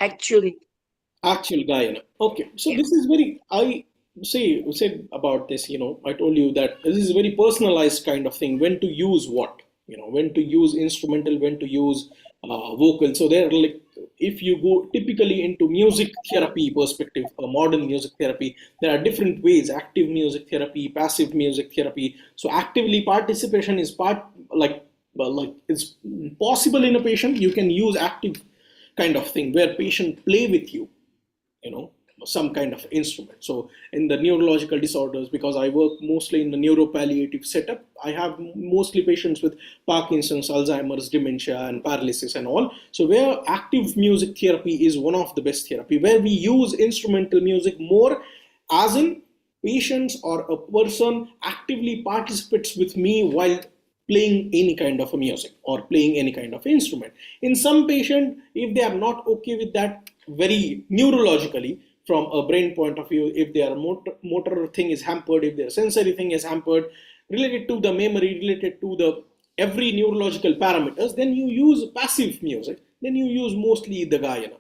actual Gayana. Okay, so this is I say about this, I told you that this is a very personalized kind of thing, when to use what, when to use instrumental, when to use vocal. So there, like, if you go typically into music therapy perspective, modern music therapy, there are different ways: active music therapy, passive music therapy. So actively participation is it's possible in a patient. You can use active kind of thing where patient play with you, some kind of instrument. So in the neurological disorders, because I work mostly in the neuropalliative setup, I have mostly patients with Parkinson's, Alzheimer's, dementia, and paralysis and all. So where active music therapy is one of the best therapy, where we use instrumental music more, as in patients or a person actively participates with me while playing any kind of a music or playing any kind of instrument. In some patient, if they are not okay with that, very neurologically, from a brain point of view, if their motor thing is hampered, if their sensory thing is hampered, related to the memory, related to the every neurological parameters, then you use passive music, then you use mostly the Gayana.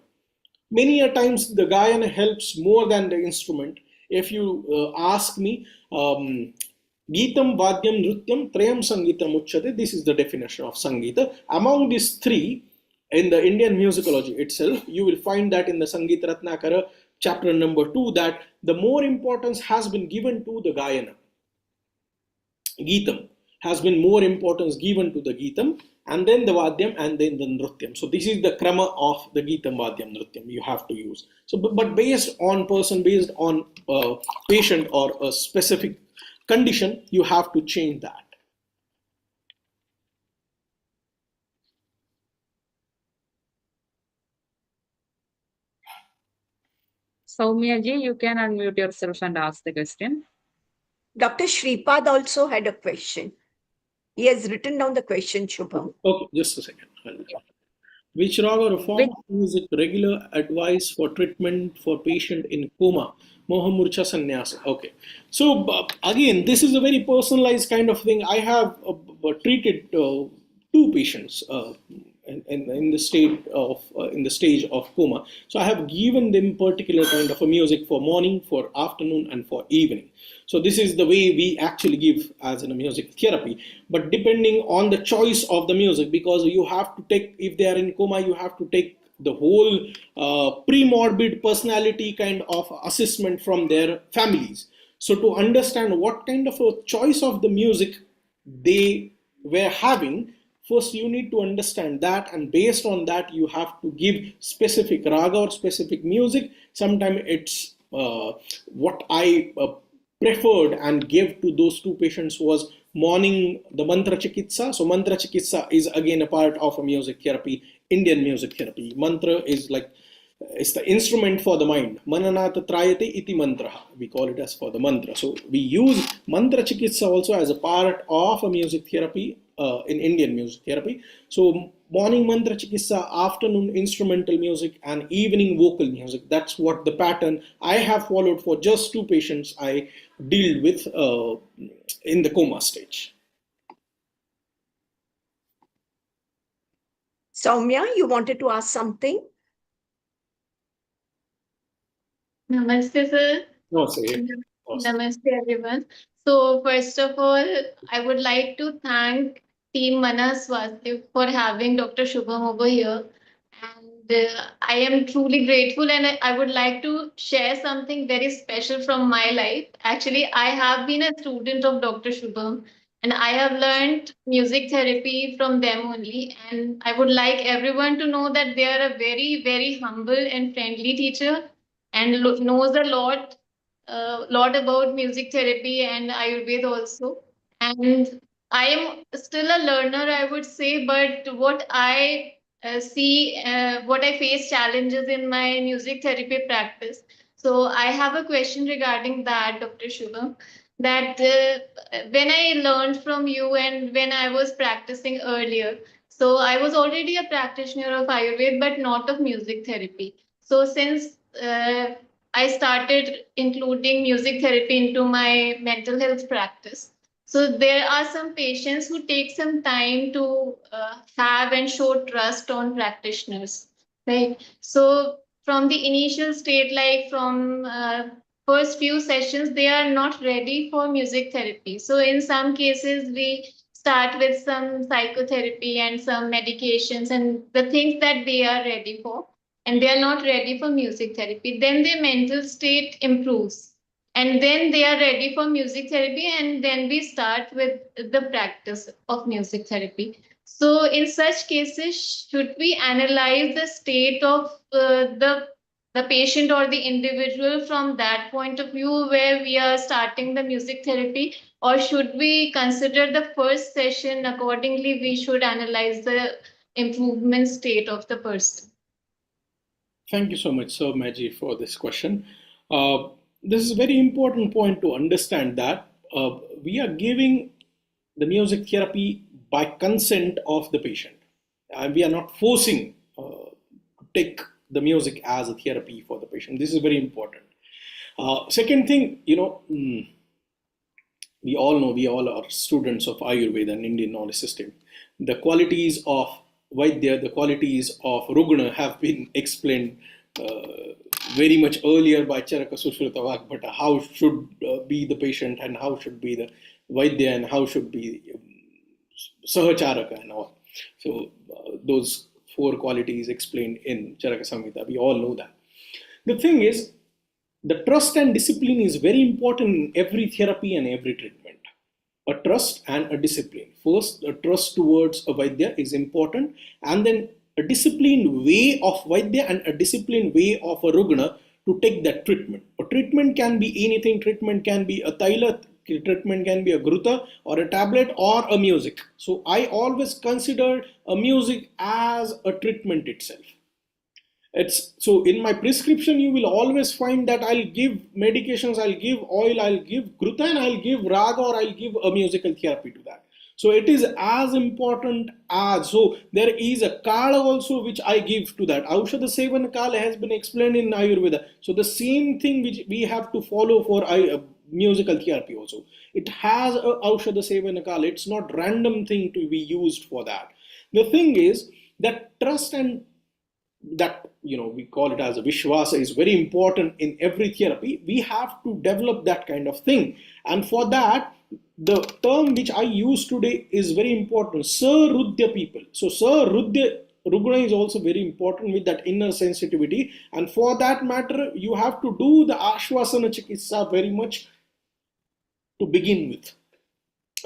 Many a times the Gayana helps more than the instrument. If you ask me, Geetam, Vadyam, Nrutyam, Trayam Sangeetam Uchyate. This is the definition of Sangeeta. Among these three, in the Indian musicology itself, you will find that in the Sangeeta Ratnakara, chapter number 2, that the more importance has been given to the Gayana. Geetam has been more importance given to the Geetam, and then the Vadyam, and then the Nrutyam. So this is the krama of the Geetam, Vadyam, Nrutyam you have to use. So, but based on person, based on patient or a specific condition, you have to change that. Soumya-ji, you can unmute yourself and ask the question. Dr. Shripad also had a question. He has written down the question, Shubham. Okay, just a second. Which raga or form Which of music regular advice for treatment for patient in coma? Mohamurcha Sannyasa. Okay. So again, this is a very personalized kind of thing. I have treated two patients in the state of in the stage of coma. So I have given them particular kind of a music for morning, for afternoon, and for evening. So this is the way we actually give as in a music therapy. But depending on the choice of the music, because you have to take, if they are in coma, you have to take the whole pre-morbid personality kind of assessment from their families. So to understand what kind of a choice of the music they were having, first you need to understand that, and based on that you have to give specific raga or specific music. Sometimes it's what I preferred and gave to those two patients was morning the mantra chikitsa. So mantra chikitsa is again a part of a music therapy, Indian music therapy. Mantra is like, it's the instrument for the mind. Mananata trayate iti mantra. We call it as for the mantra. So we use mantra chikitsa also as a part of a music therapy in Indian music therapy. So morning mantra chikitsa, afternoon instrumental music, and evening vocal music. That's what the pattern I have followed for just two patients I dealt with in the coma stage. Soumya, you wanted to ask something? Namaste, sir. No, say. Namaste, everyone. So, first of all, I would like to thank Team Mana Swasthya for having Dr. Shubham over here. And I am truly grateful, and I would like to share something very special from my life. Actually, I have been a student of Dr. Shubham, and I have learned music therapy from them only. And I would like everyone to know that they are a very, very humble and friendly teacher, and knows a lot about music therapy and Ayurveda also. And I am still a learner, I would say, but what I what I face challenges in my music therapy practice. So I have a question regarding that, Dr. Shubham, that when I learned from you and when I was practicing earlier, so I was already a practitioner of Ayurveda, but not of music therapy. So since I started including music therapy into my mental health practice. So there are some patients who take some time to have and show trust on practitioners, right? So from the initial state, like from first few sessions, they are not ready for music therapy. So in some cases, we start with some psychotherapy and some medications and the things that they are ready for, and they are not ready for music therapy. Then their mental state improves, and then they are ready for music therapy, and then we start with the practice of music therapy. So in such cases, should we analyze the state of the patient or the individual from that point of view where we are starting the music therapy, or should we consider the first session accordingly? We should analyze the improvement state of the person. Thank you so much, Sir Maggie, for this question. This is a very important point to understand that we are giving the music therapy by consent of the patient, and we are not forcing to take the music as a therapy for the patient. This is very important. Second thing, we all know, we all are students of Ayurveda and Indian knowledge system. The qualities of Vaidya, the qualities of Rugna have been explained very much earlier by Charaka Sushruta but how should be the patient and how should be the Vaidya and how should be Sahacharaka and all. So those four qualities explained in Charaka Samhita, we all know that. The thing is, the trust and discipline is very important in every therapy and every treatment. A trust and a discipline. First, a trust towards a Vaidya is important, and then a disciplined way of Vaidya and a disciplined way of a Rugna to take that treatment. A treatment can be anything. Treatment can be a Taila, treatment can be a Gruta or a tablet or a music. So I always consider a music as a treatment itself. So in my prescription, you will always find that I'll give medications, I'll give oil, I'll give gruta, and I'll give raga, or I'll give a musical therapy to that. So it is as important as, so there is a kala also which I give to that. Aushadha Sevana Kala has been explained in Ayurveda. So the same thing which we have to follow for musical therapy also. It has a Aushadha Sevana Kala. It's not random thing to be used for that. The thing is that trust and that, we call it as a Vishwasa is very important in every therapy. We have to develop that kind of thing. And for that, the term which I use today is very important. Sarudya people. So Sarudya Rugna is also very important with that inner sensitivity. And for that matter, you have to do the Ashwasana Chikitsa very much to begin with.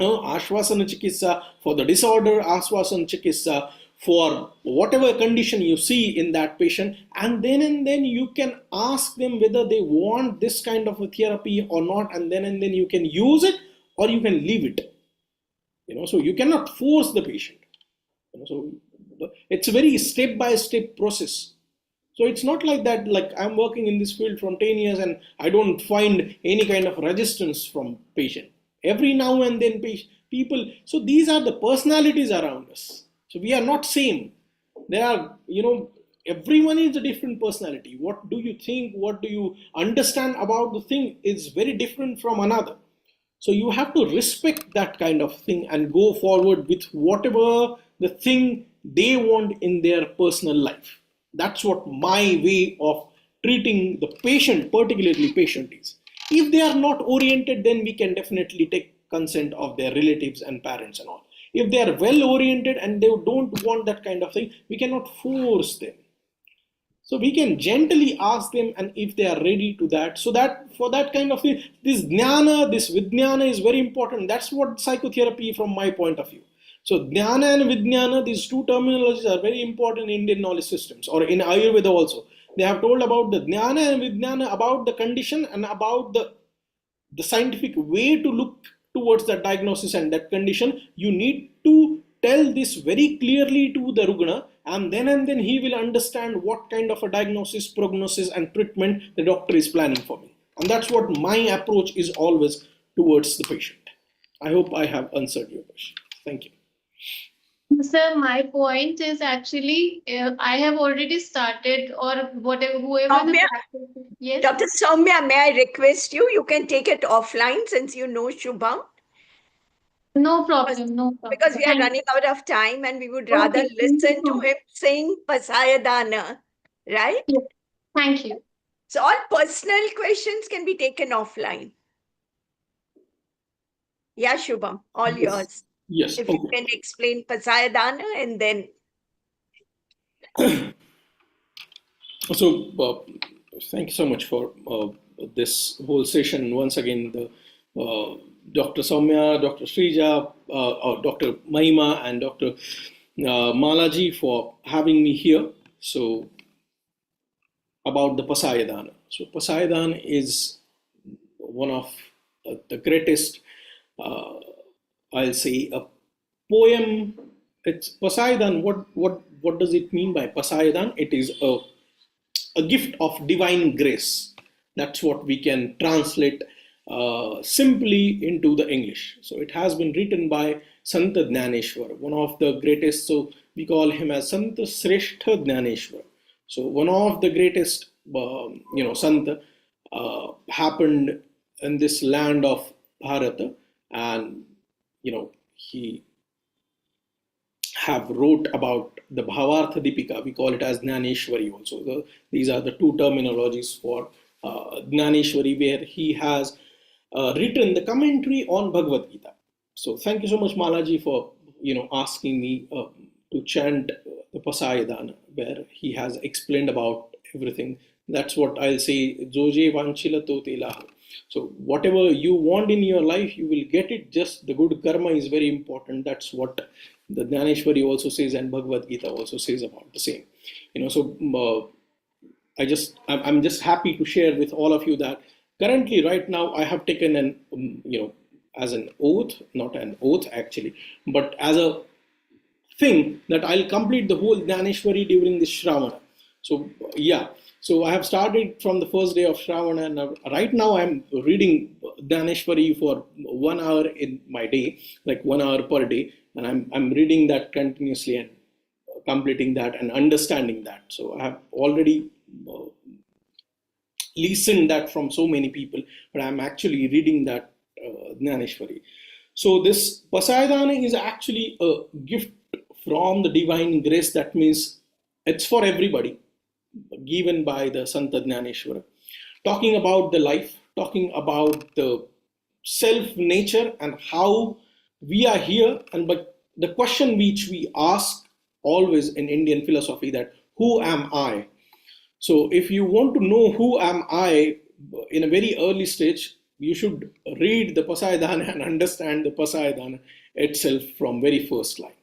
Ashwasana Chikitsa for the disorder, Ashwasana Chikitsa for whatever condition you see in that patient, and then you can ask them whether they want this kind of a therapy or not, and then you can use it or you can leave it. So you cannot force the patient. So it's a very step-by-step process. So it's not like that, like I'm working in this field from 10 years and I don't find any kind of resistance from patient. Every now and then people, so these are the personalities around us. So we are not same. There are, everyone is a different personality. What do you think, what do you understand about the thing is very different from another. So you have to respect that kind of thing and go forward with whatever the thing they want in their personal life. That's what my way of treating the patient, particularly patient, is. If they are not oriented, then we can definitely take consent of their relatives and parents and all. If they are well oriented and they don't want that kind of thing, we cannot force them. So we can gently ask them, and if they are ready to that, so that for that kind of thing, this jnana, this vijnana is very important. That's what psychotherapy from my point of view. So jnana and vijnana, these two terminologies are very important in Indian knowledge systems, or in Ayurveda also. They have told about the jnana and vijnana, about the condition and about the scientific way to look towards that diagnosis and that condition. You need to tell this very clearly to the Rugna, and then he will understand what kind of a diagnosis, prognosis and treatment the doctor is planning for me. And that's what my approach is always towards the patient. I hope I have answered your question. Thank you. Sir, my point is actually, I have already started, or whatever, whoever the practice. Yes. Dr. Soumya, may I request you? You can take it offline since you know Shubham. No problem, no problem. Because we are running out of time and we would rather Okay, listen to him sing Pasayadana, right? Yes. Thank you. So all personal questions can be taken offline. Yeah, Shubham, all yours. Yes. If you can explain Pasayadana and then. So thank you so much for this whole session. Once again, Dr. Soumya, Dr. Srija, Dr. Mahima, and Dr. Malaji for having me here. So about the Pasayadana. So Pasayadana is one of the greatest, I'll say, a poem. It's Pasayadana. What does it mean by Pasayadana? It is a gift of divine grace. That's what we can translate simply into the English. So it has been written by Sant Jnaneshwar, one of the greatest. So we call him as Sant Sreshtha Jnaneshwar. So one of the greatest, Sant happened in this land of Bharata, and he have wrote about the Bhavartha Dipika. We call it as Jnaneshwari also. These are the two terminologies for Jnaneshwari, where he has written the commentary on Bhagavad Gita. So thank you so much, Malaji, for asking me to chant the Pasayadana, where he has explained about everything. That's what I'll say. Joje vanchila tote lahu. So whatever you want in your life, you will get it. Just the good karma is very important. That's what the Jnaneshwari also says, and Bhagavad Gita also says about the same. So I'm just happy to share with all of you that currently, right now, I have taken an as an oath, not an oath actually, but as a thing that I'll complete the whole Jnaneshwari during this Shravana. So yeah, So I have started from the first day of Shravana, and right now I'm reading Dhaneshwari for 1 hour in my day, like 1 hour per day, and I'm reading that continuously and completing that and understanding that. So I have already uh, listened that from so many people, but I'm actually reading that Dhaneshwari. So this Pasayadana is actually a gift from the divine grace. That means it's for everybody, given by the Santa Dnyaneshwara, talking about the life, talking about the self nature and how we are here. And but the question which we ask always in Indian philosophy, that who am I? So if you want to know who am I in a very early stage, you should read the Pasayadana and understand the Pasayadana itself from very first line.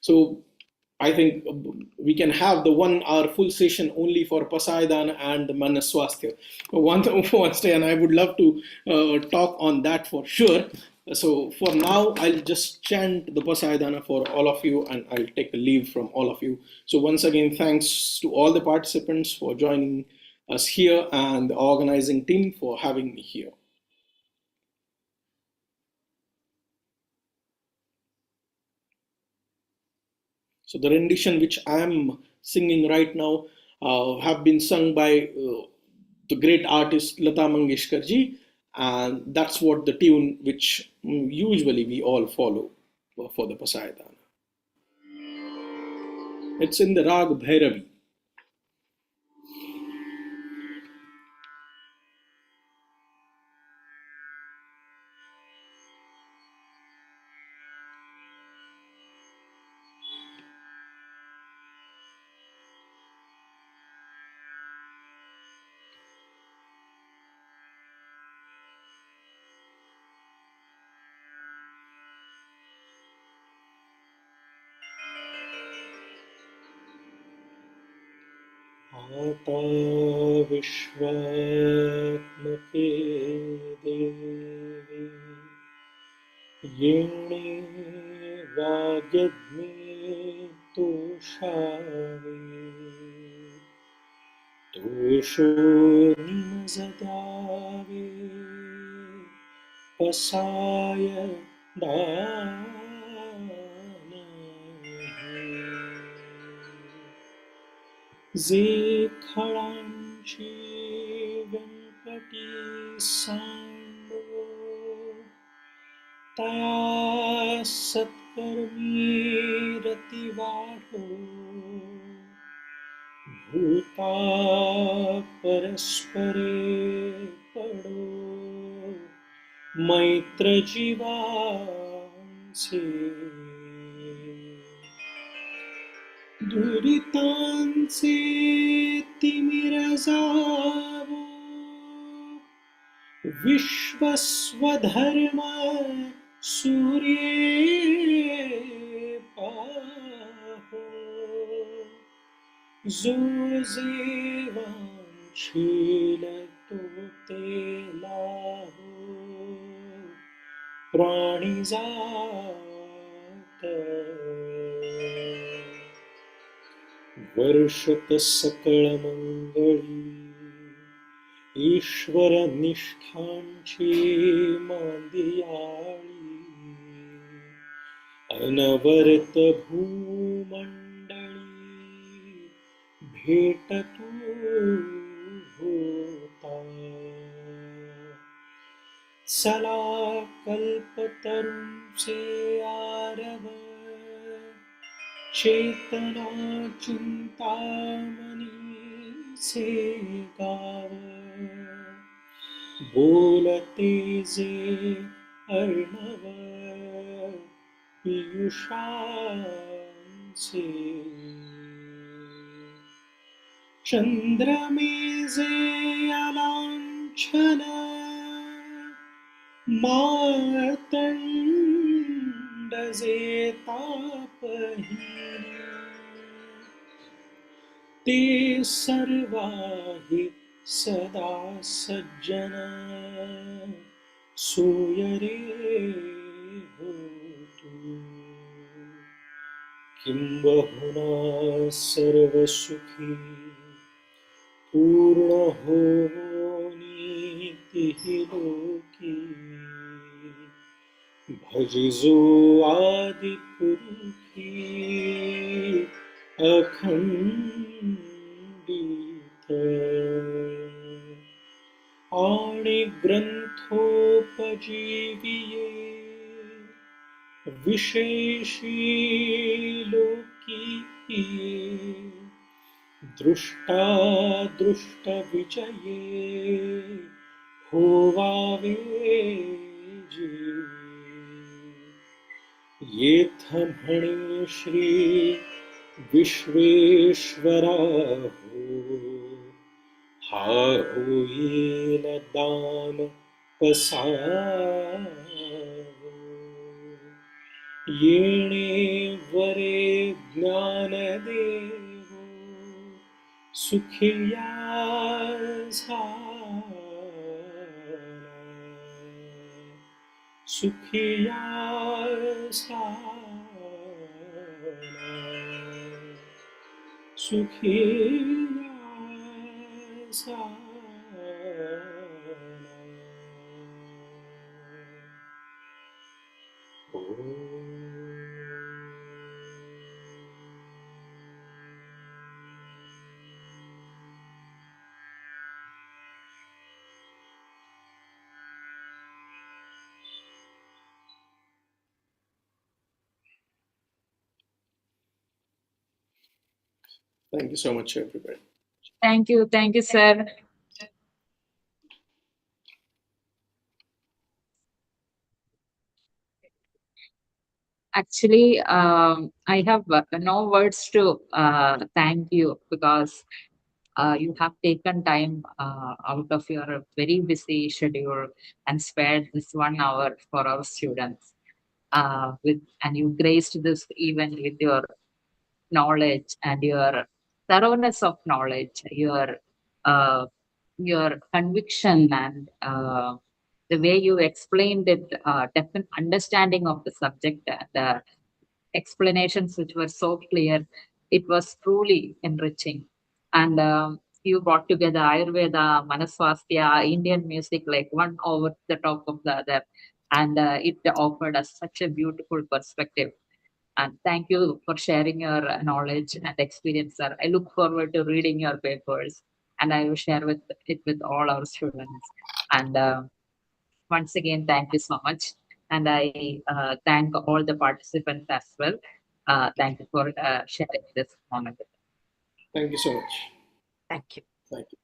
So I think we can have the 1 hour full session only for Pasayadana and the Manaswasthya one day, and I would love to talk on that for sure. So for now, I'll just chant the Pasayadana for all of you, and I'll take a leave from all of you. So once again, thanks to all the participants for joining us here and the organizing team for having me here. So the rendition which I am singing right now have been sung by the great artist Lata Mangeshkar ji, and that's what the tune which usually we all follow for the Pasayadana. It's in the Rag Bhairavi. आता विश्वात्मके देवी येणे वाग्यज्ञे तोषावे तोषो निमजदावे पसाय जे खळांची व्यंकटी सांडो तया सत्कर्मी रती वाढो भूता परस्परे पडो मैत्र जीवांचे दुरितांचे तिमिर जावो विश्वस्वधर्म सूर्ये पाहो जो जेवांशील तो ते लाहो प्राणी जात वर्षत सकळ मंगळी ईश्वर निष्ठांची मांदियाळी अनवरत भूमंडळी भेटतू होता चला कल्पतरूंचे आरव चेतना चिंतामणी से गाव बोलते जे अर्णव पीयूषांचे चंद्रमे जे अलांछन मातंड जे तापहीन ते सर्वाहि सदा सज्जन सोयरे होतु किंबहुना सर्वसुखी पूर्ण हो नीति लोकी भजिजो आदि पुरुषी अखंडित आणि ग्रंथोपजीविये विशेषी लोकी दृष्टा दृष्ट विजये होवावे जी येथ म्हणे श्री विश्वेश्वरा हो हा होईल दान कसा येणे वरे ज्ञान देव सुखिया सुखिया सुखिया Thank you so much, everybody. Thank you, sir. Actually, I have no words to thank you because you have taken time out of your very busy schedule and spared this 1 hour for our students. And you graced this event with your knowledge and your thoroughness of knowledge, your conviction and the way you explained it, definite understanding of the subject, the explanations which were so clear. It was truly enriching. And you brought together Ayurveda, Manaswastya, Indian music, like one over the top of the other. And it offered us such a beautiful perspective. And thank you for sharing your knowledge and experience, sir. I look forward to reading your papers and I will share it with all our students. And once again, thank you so much. And I thank all the participants as well. Thank you for sharing this moment. Thank you so much. Thank you. Thank you.